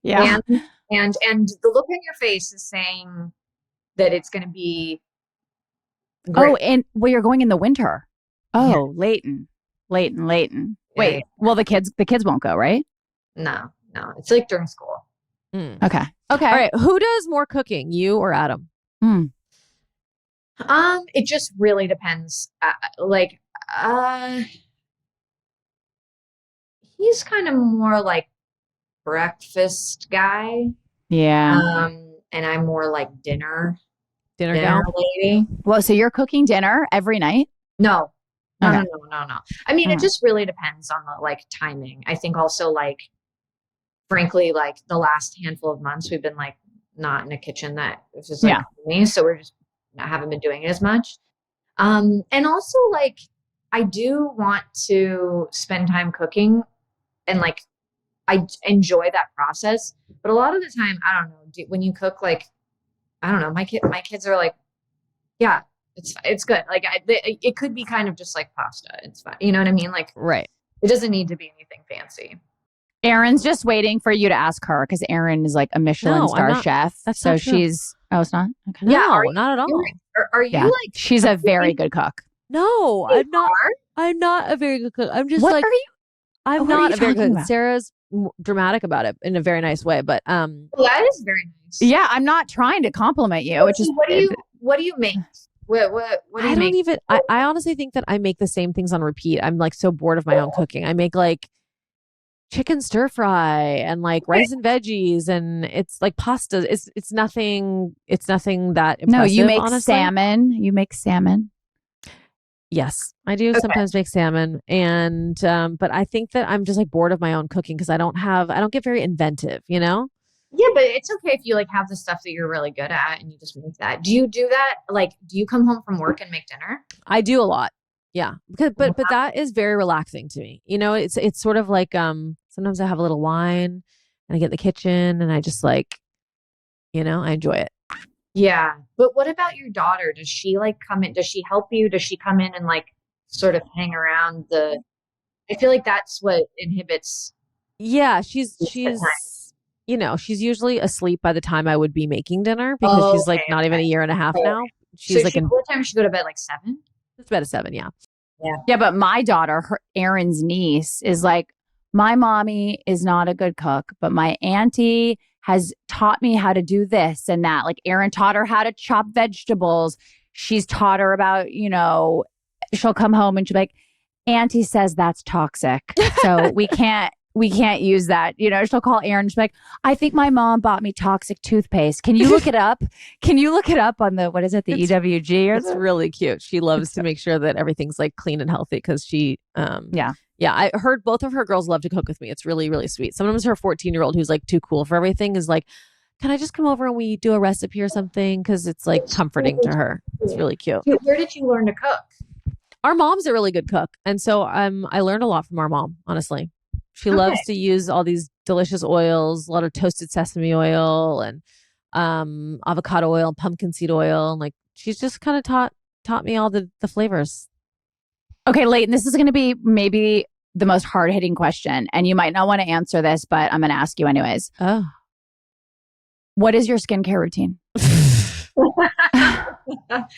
Yeah. And the look on your face is saying that it's going to be great. Oh, and you're going in the winter. Oh, yeah. Leighton. Wait, well, the kids won't go, right? No, it's like during school. Okay. All right. Who does more cooking, you or Adam? It just really depends. He's kind of more like breakfast guy. Yeah. And I'm more like dinner gal lady. Well, so you're cooking dinner every night? No. I mean, it just really depends on the like timing. I think also like, frankly, like the last handful of months, we've been like not in a kitchen that was just like me. So we're just haven't been doing it as much. And also like, I do want to spend time cooking and like, I enjoy that process, but a lot of the time, I don't know, when you cook, like, I don't know, my kids are like, yeah, It's good. Like it could be kind of just like pasta. It's fine. You know what I mean? Like Right. it doesn't need to be anything fancy. Erin's just waiting for you to ask her because Erin is like a Michelin No, star I'm not. chef. That's so not true. she's. Oh, it's not. Okay. No, are you not at all. doing- Are you Yeah. like? She's a very good cook. No, You I'm not. are? I'm not a very good cook. I'm just What like are you? I'm what are not you a very talking good. about? Sarah's dramatic about it in a very nice way, but Well, that is very nice. Yeah, I'm not trying to compliment you. It just What do you make? What do you I make? don't even. I honestly think that I make the same things on repeat. I'm like so bored of my own cooking. I make like chicken stir fry and like rice and veggies, and it's like pasta. It's nothing. It's nothing that impressive. no. You make honestly. salmon. You make salmon. Yes, I do Okay. sometimes make salmon, and but I think that I'm just like bored of my own cooking because I don't get very inventive, you know? Yeah, but it's okay if you like have the stuff that you're really good at and you just make that. Do you do that? Like, do you come home from work and make dinner? I do a lot. Yeah. But that is very relaxing to me. You know, it's sort of like sometimes I have a little wine and I get in the kitchen and I just like, you know, I enjoy it. Yeah. But what about your daughter? Does she like come in? Does she help you? Does she come in and like sort of hang around I feel like that's what inhibits. Yeah, she's time. you know, she's usually asleep by the time I would be making dinner because she's like Okay, not even a year and a half Okay. now. She's like in what time does she go to bed? Like 7? it's about a 7, yeah. Yeah, but my daughter, Erin's niece, is like, my mommy is not a good cook, but my auntie has taught me how to do this and that. Like Erin taught her how to chop vegetables. She's taught her about, you know, she'll come home and she'll be like, auntie says that's toxic. So we can't use that. You know, she'll call Erin and she'll be like, I think my mom bought me toxic toothpaste. Can you look it up? Can you look it up on the, what is it? The EWG or It's really cute. She loves to make sure that everything's like clean and healthy because she yeah, I heard both of her girls love to cook with me. It's really, really sweet. Sometimes her 14-year-old who's like too cool for everything is like, can I just come over and we do a recipe or something? Because it's like comforting to her. It's really cute. Where did you learn to cook? Our mom's a really good cook. And so I learned a lot from our mom, honestly. She loves to use all these delicious oils, a lot of toasted sesame oil and avocado oil, pumpkin seed oil. And like she's just kind of taught me all the flavors. Okay, Leighton, this is going to be maybe the most hard-hitting question, and you might not want to answer this, but I'm going to ask you anyways. Oh. What is your skincare routine?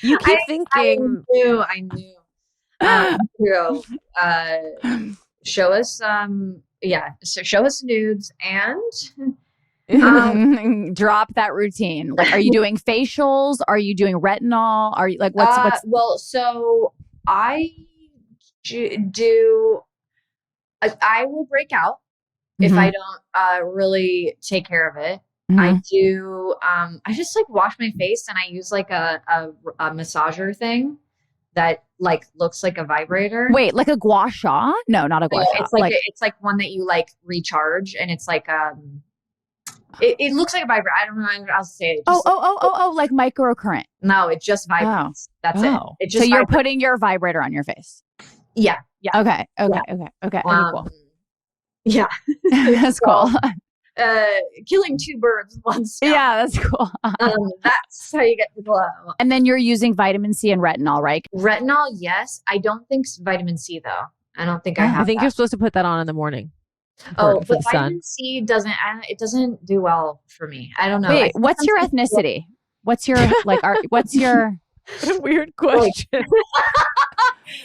You keep thinking. I knew. Show us so show us nudes and Drop that routine. Like, are you doing facials? Are you doing retinol? Are you like what's well, so I do. I will break out if I don't really take care of it. I do. I just like wash my face and I use like a massager thing that like looks like a vibrator. Wait, like a gua sha? No, not a gua sha. It's like one that you like recharge and it's like it looks like a vibrator. I don't know. I'll say it. Oh, like microcurrent. No, it just vibrates. That's it. It just so you're vibrates. putting your vibrator on your face. Yeah. Okay. Okay, cool. Yeah. That's cool. Killing 2 birds with 1 stone. Yeah, that's cool. That's how you get the glow. And then you're using vitamin C and retinol, right? Retinol, yes. I don't think vitamin C though. I don't think I have. I think that. you're supposed to put that on in the morning. Oh, for but the sun. vitamin C doesn't. It doesn't do well for me. I don't know. Wait, what's your ethnicity? What's your what's your What a weird question.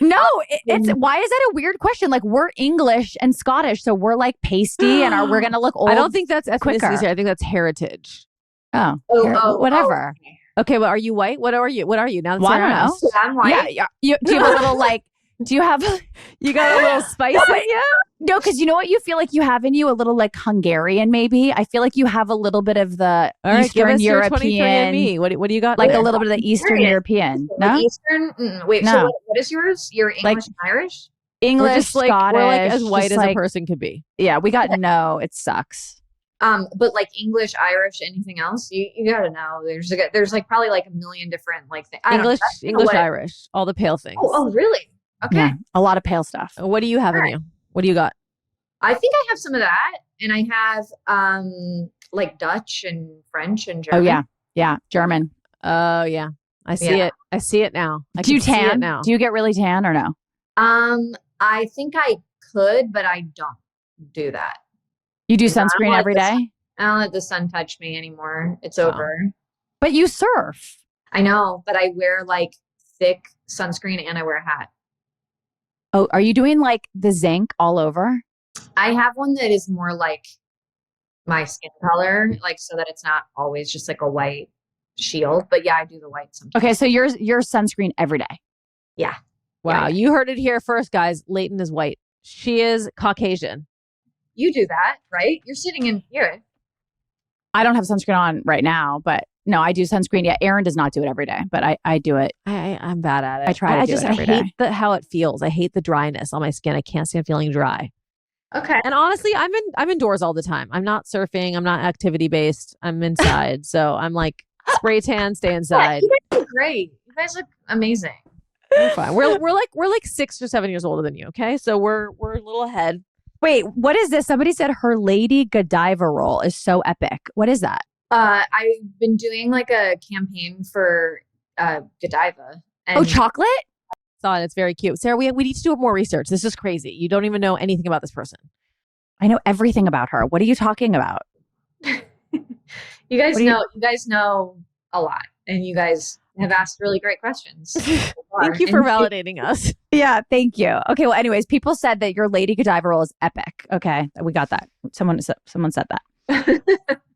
No, it's why is that a weird question? Like we're English and Scottish, so we're like pasty and we're gonna look old. I don't think that's quicker. ethnicity. I think that's heritage. Whatever. Okay, well, are you white? What are you? Now that Well, I Sarah don't know. asked. I'm white. Yeah. Do you have a little like? Do you have? You got a little spice in you? No, because you know what you feel like you have in you a little like Hungarian maybe. I feel like you have a little bit of the All right, give Eastern us your 23andMe. European, What do you got? like there? a little bit of the Eastern Curious. European. Like No, Eastern. Wait. No. So what is yours? You're English Like- and Irish. English, we're just like Scottish. we're like as white just as like, a person could be. Yeah, we got no. It sucks. But like English, Irish, anything else? You gotta know. There's like probably like a million different like things. English, Irish, all the pale things. Oh, really? Okay. Yeah, a lot of pale stuff. What do you have in you? What do you got? I think I have some of that, and I have like Dutch and French and German. Oh yeah, German. Oh yeah. I see it. I see it now. I Do you can see it tan? now. Do you get really tan or no? I think I could, but I don't do that. You do I don't sunscreen let every the day? I don't let the sun touch me anymore. It's Wow. over. But you surf. I know, but I wear like thick sunscreen and I wear a hat. Oh, are you doing like the zinc all over? I have one that is more like my skin color, like so that it's not always just like a white shield. But yeah, I do the white sometimes. Okay, so you're sunscreen every day. Yeah. Wow. Yeah. You heard it here first, guys. Leighton is white. She is Caucasian. You do that, right? You're sitting in here. I don't have sunscreen on right now, but no, I do sunscreen. Yeah, Erin does not do it every day, but I do it. I'm bad at it. I try to do it every day. I hate how it feels. I hate the dryness on my skin. I can't stand feeling dry. Okay. And honestly, I'm indoors all the time. I'm not surfing. I'm not activity based. I'm inside. So I'm like spray tan, stay inside. You guys look great. You guys look amazing. We're fine. We're like 6 or 7 years older than you. Okay, so we're a little ahead. Wait, what is this? Somebody said her Lady Godiva role is so epic. What is that? I've been doing like a campaign for Godiva. And Chocolate? Saw it. It's very cute. Sarah, we need to do more research. This is crazy. You don't even know anything about this person. I know everything about her. What are you talking about? you guys know a lot, and you guys have asked really great questions. Thank you for validating us. Yeah, thank you. Okay, well, anyways, people said that your Lady Godiva role is epic. Okay, we got that. Someone said that.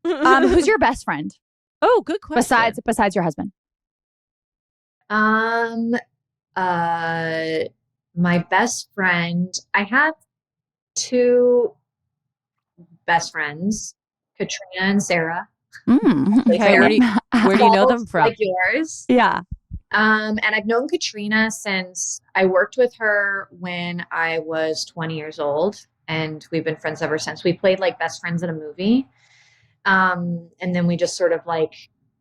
Who's your best friend Oh, good question. besides your husband? My best friend. I have two best friends, Katrina and Sarah. Okay, where do you know them from? Like yours. Yeah. And I've known Katrina since I worked with her when I was 20 years old, and we've been friends ever since. We played like best friends in a movie. And then we just sort of like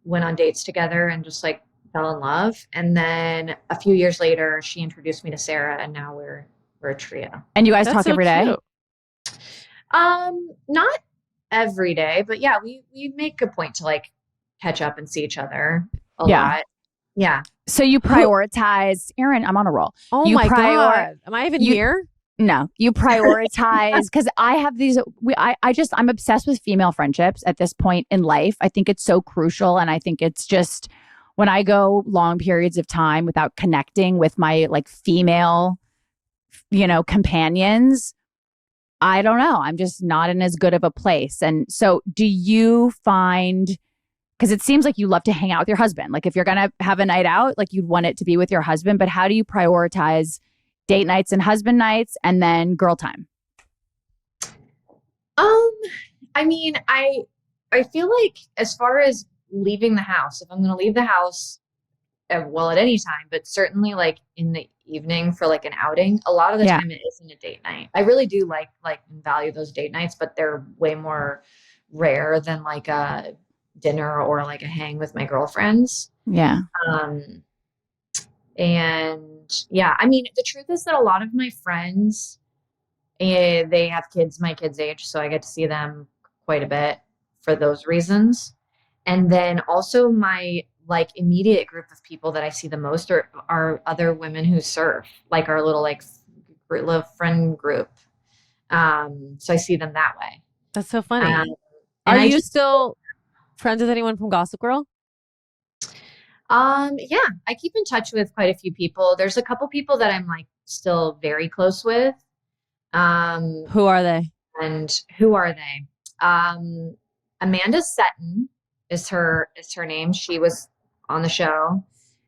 went on dates together and just like fell in love. And then a few years later, she introduced me to Sarah, and now we're a trio. And you guys That's talk so every day? cute. Not every day, but yeah, we make a point to like catch up and see each other a lot. Yeah. So you prioritize, Erin, I'm on a roll. Oh You my God. Am I even here? No, you prioritize because I have these. I'm obsessed with female friendships at this point in life. I think it's so crucial, and I think it's just when I go long periods of time without connecting with my like female, companions. I don't know. I'm just not in as good of a place. And so, do you find? Because it seems like you love to hang out with your husband. Like if you're gonna have a night out, like you'd want it to be with your husband. But how do you prioritize date nights and husband nights and then girl time? I mean, I feel like as far as leaving the house, if I'm going to leave the house, well, at any time, but certainly like in the evening for like an outing, a lot of the time it isn't a date night. I really do like and value those date nights, but they're way more rare than like a dinner or like a hang with my girlfriends. Yeah. And yeah, I mean, the truth is that a lot of my friends, they have kids my kids' age, so I get to see them quite a bit for those reasons. And then also my like immediate group of people that I see the most are other women who surf, like our little like little friend group. So I see them that way. That's so funny. Are you still friends with anyone from Gossip Girl? Yeah, I keep in touch with quite a few people. There's a couple people that I'm like still very close with. Who are they? And who are they? Amanda Setton is her name. She was on the show,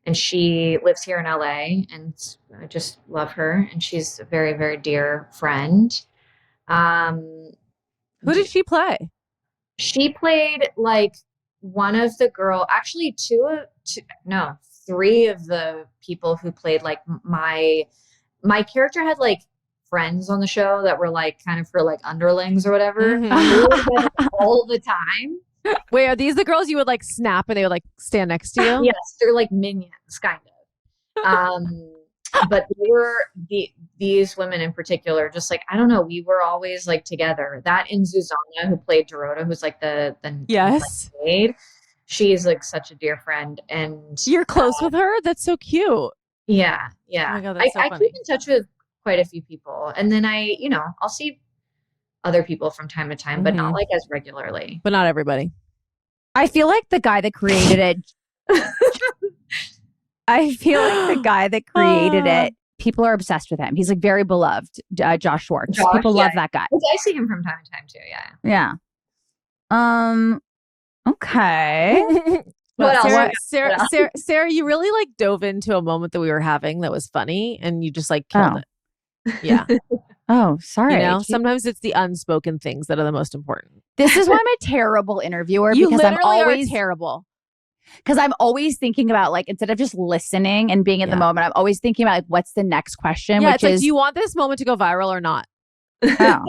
and she lives here in LA, and I just love her, and she's a very, very dear friend. Who did she play? She played like one of the actually three of the people who played like my character had like friends on the show that were like kind of her like underlings or whatever. All the time. Wait, are these the girls you would like snap and they would like stand next to you? Yes, they're like minions, kind of. But they were these women in particular, just like, I don't know, we were always like together. That and Zuzana, who played Dorota, who's like the yes maid. she's like such a dear friend, and You're close with her? That's so cute. yeah. Oh my God, that's so I funny. keep in touch with quite a few people, and then I'll see other people from time to time, but not like as regularly. But not everybody. I feel like the guy that created it. I feel like the guy that created it. People are obsessed with him. He's like very beloved. Josh Schwartz. People love that guy. I see him from time to time too. Yeah. Yeah. Okay. What else? Sarah, you really like dove into a moment that we were having that was funny, and you just like killed it. Yeah. Oh, sorry. You know, sometimes it's the unspoken things that are the most important. This is why I'm a terrible interviewer, You because I'm literally always are terrible. Because I'm always thinking about, like, instead of just listening and being in the moment, I'm always thinking about, like, what's the next question? Yeah, which it's like, is, do you want this moment to go viral or not? oh.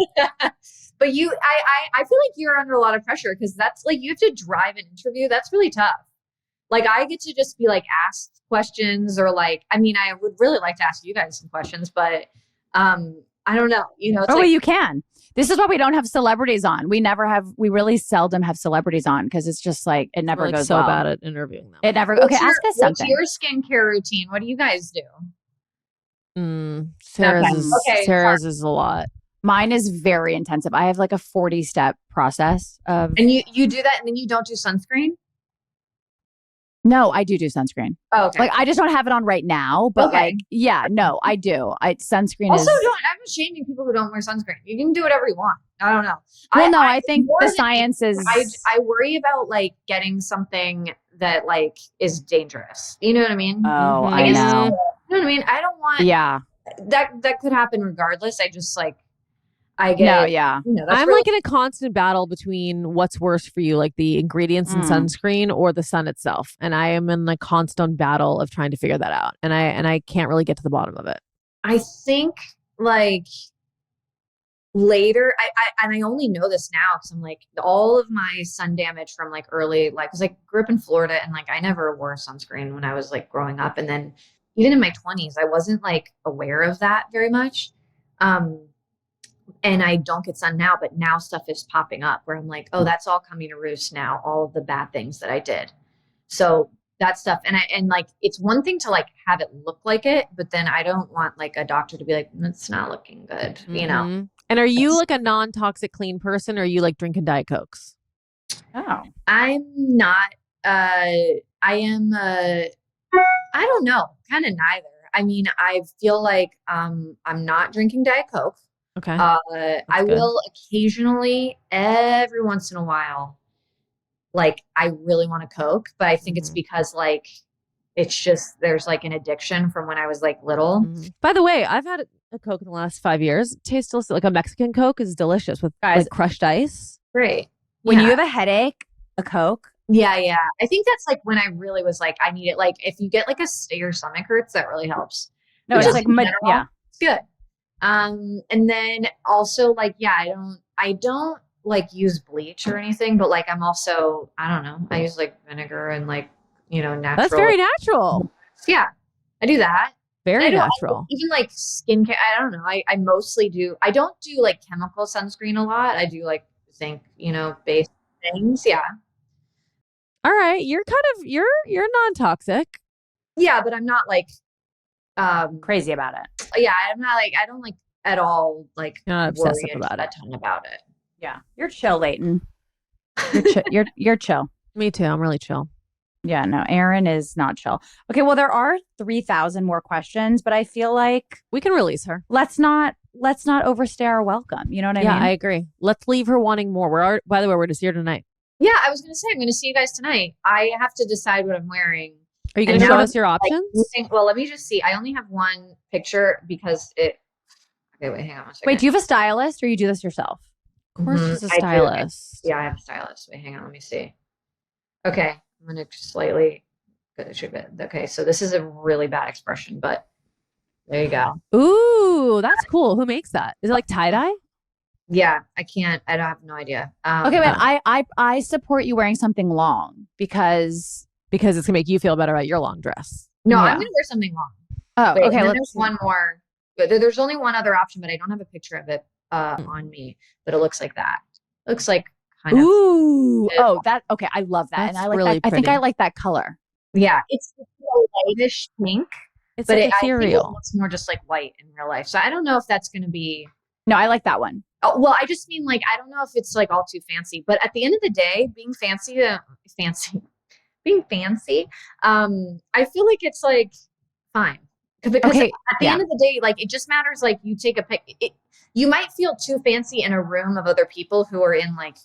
But I feel like you're under a lot of pressure, because that's like, you have to drive an interview. That's really tough. Like, I get to just be like asked questions, or like, I mean, I would really like to ask you guys some questions, but I don't know. You know, it's well, you can. This is why we don't have celebrities on. We really seldom have celebrities on, because it's just like, it never goes so well. bad at interviewing them. It never. Okay, ask us something. What's your skincare routine? What do you guys do? Sarah's is a lot. Mine is very intensive. I have like a 40-step process of. And you do that, and then you don't do sunscreen? No, I do sunscreen. Oh, okay. Like, I just don't have it on right now, but like, yeah, no, I do. Sunscreen also, is. I'm not shaming people who don't wear sunscreen. You can do whatever you want. I don't know. Well, I think the science is. I worry about like getting something that like is dangerous. You know what I mean? Oh, I know. You know what I mean? I don't want. Yeah. That could happen regardless. I just like. I get. No, yeah. I'm like in a constant battle between what's worse for you, like the ingredients in sunscreen or the sun itself, and I am in a constant battle of trying to figure that out, and I can't really get to the bottom of it. I think like later, I only know this now because I'm like, all of my sun damage from like early, like, because I grew up in Florida, and like I never wore sunscreen when I was like growing up, and then even in my 20s, I wasn't like aware of that very much. And I don't get sun now, but now stuff is popping up where I'm like, oh, that's all coming to roost now. All of the bad things that I did. So that stuff. And like, it's one thing to like have it look like it, but then I don't want like a doctor to be like, it's not looking good, you know? And are you like a non-toxic clean person, or are you like drinking Diet Cokes? Oh, I'm not, I am, I don't know, kind of neither. I mean, I feel like, I'm not drinking Diet Coke. Okay. I will occasionally, every once in a while, like I really want a Coke, but I think it's because like it's just there's like an addiction from when I was like little. By the way, I've had a Coke in the last 5 years. It tastes delicious. Like a Mexican Coke is delicious with like crushed ice. Great. When you have a headache, a Coke. Yeah. I think that's like when I really was like, I need it. Like if you get like your stomach hurts, that really helps. No, it's like yeah, it's good. And then also like, I don't like use bleach or anything, but like I'm also, I don't know, I use like vinegar and like, natural. That's very natural. Yeah, I do that. Very natural. Even like skincare, I don't know. I mostly do. I don't do like chemical sunscreen a lot. I do like zinc, based things. Yeah. All right. You're you're non-toxic. Yeah, but I'm not like crazy about it. Yeah, I'm not like, I don't like at all like you're not obsessive about it. Ton about it. Yeah, you're chill, Leighton. You're chill. Me too. I'm really chill. Yeah, no, Erin is not chill. Okay, well, there are 3,000 more questions, but I feel like we can release her. Let's not overstay our welcome. You know what I mean? Yeah, I agree. Let's leave her wanting more. By the way, we're just here tonight. Yeah, I was going to say, I'm going to see you guys tonight. I have to decide what I'm wearing. Are you going to show us your options? Well, let me just see. I only have one picture because it. Okay, wait, hang on one second. Wait, do you have a stylist, or you do this yourself? Of course, she's a stylist. I have a stylist. Wait, hang on. Let me see. Okay, I'm going to slightly. Okay, so this is a really bad expression, but there you go. Ooh, that's cool. Who makes that? Is it like tie dye? Yeah, I can't. I don't have no idea. Okay, but I support you wearing something long because it's gonna make you feel better about your long dress. No, I'm gonna wear something long. Oh, wait, okay. There's one more. But there's only one other option, but I don't have a picture of it on me. But it looks like that. It looks like kind of. Ooh. Oh, that okay. I love that. And That's I like really that. I think pretty. I like that color. Yeah, it's a lightish pink, It's but like I think it ethereal. looks more just like white in real life. So I don't know if that's going to be. No, I like that one. Oh, well, I just mean like I don't know if it's like all too fancy, but at the end of the day, being fancy, being fancy, I feel like it's like fine because Okay, at the end of the day, like it just matters. Like you take a pic, you might feel too fancy in a room of other people who are in like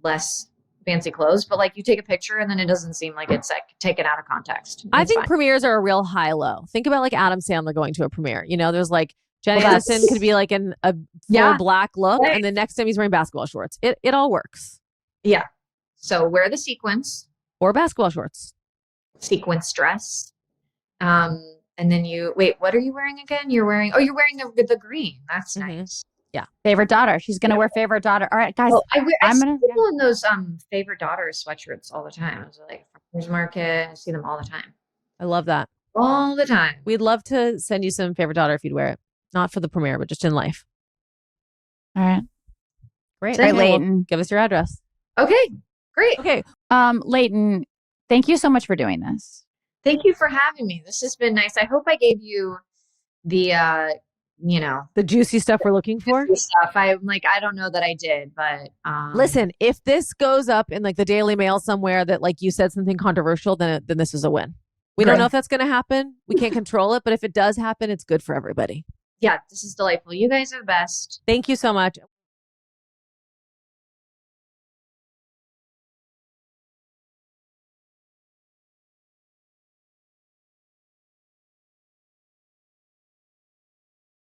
less fancy clothes, but like you take a picture and then it doesn't seem like it's like taken out of context. I It's think fine. premieres are a real high-low. Think about like Adam Sandler going to a premiere. You know, there's like Jenny Yes. Aniston could be like in a full Yeah. black look, Right. and the next time he's wearing basketball shorts. It all works. Yeah. So wear the sequence Or basketball shorts. dress. And then what are you wearing again? You're wearing the green. That's Mhm. nice. Favorite daughter. She's gonna wear favorite daughter. All right, guys. Oh, I I'm see gonna- people in those favorite daughters sweatshirts all the time. I was like farmers market. I see them all the time. I love that. All the time. We'd love to send you some favorite daughter if you'd wear it. Not for the premiere, but just in life. All right. Great. All right, Okay, well, Leighton. give us your address. Okay. Great. Okay. Leighton, thank you so much for doing this. Thank you for having me. This has been nice. I hope I gave you the The juicy stuff we're looking for. stuff. I'm like, I don't know that I did, but Listen, if this goes up in like the Daily Mail somewhere that like you said something controversial, then this is a win. We don't Great. know if that's going to happen. We can't control it, but if it does happen, it's good for everybody. yeah, this is delightful. You guys are the best. Thank you so much.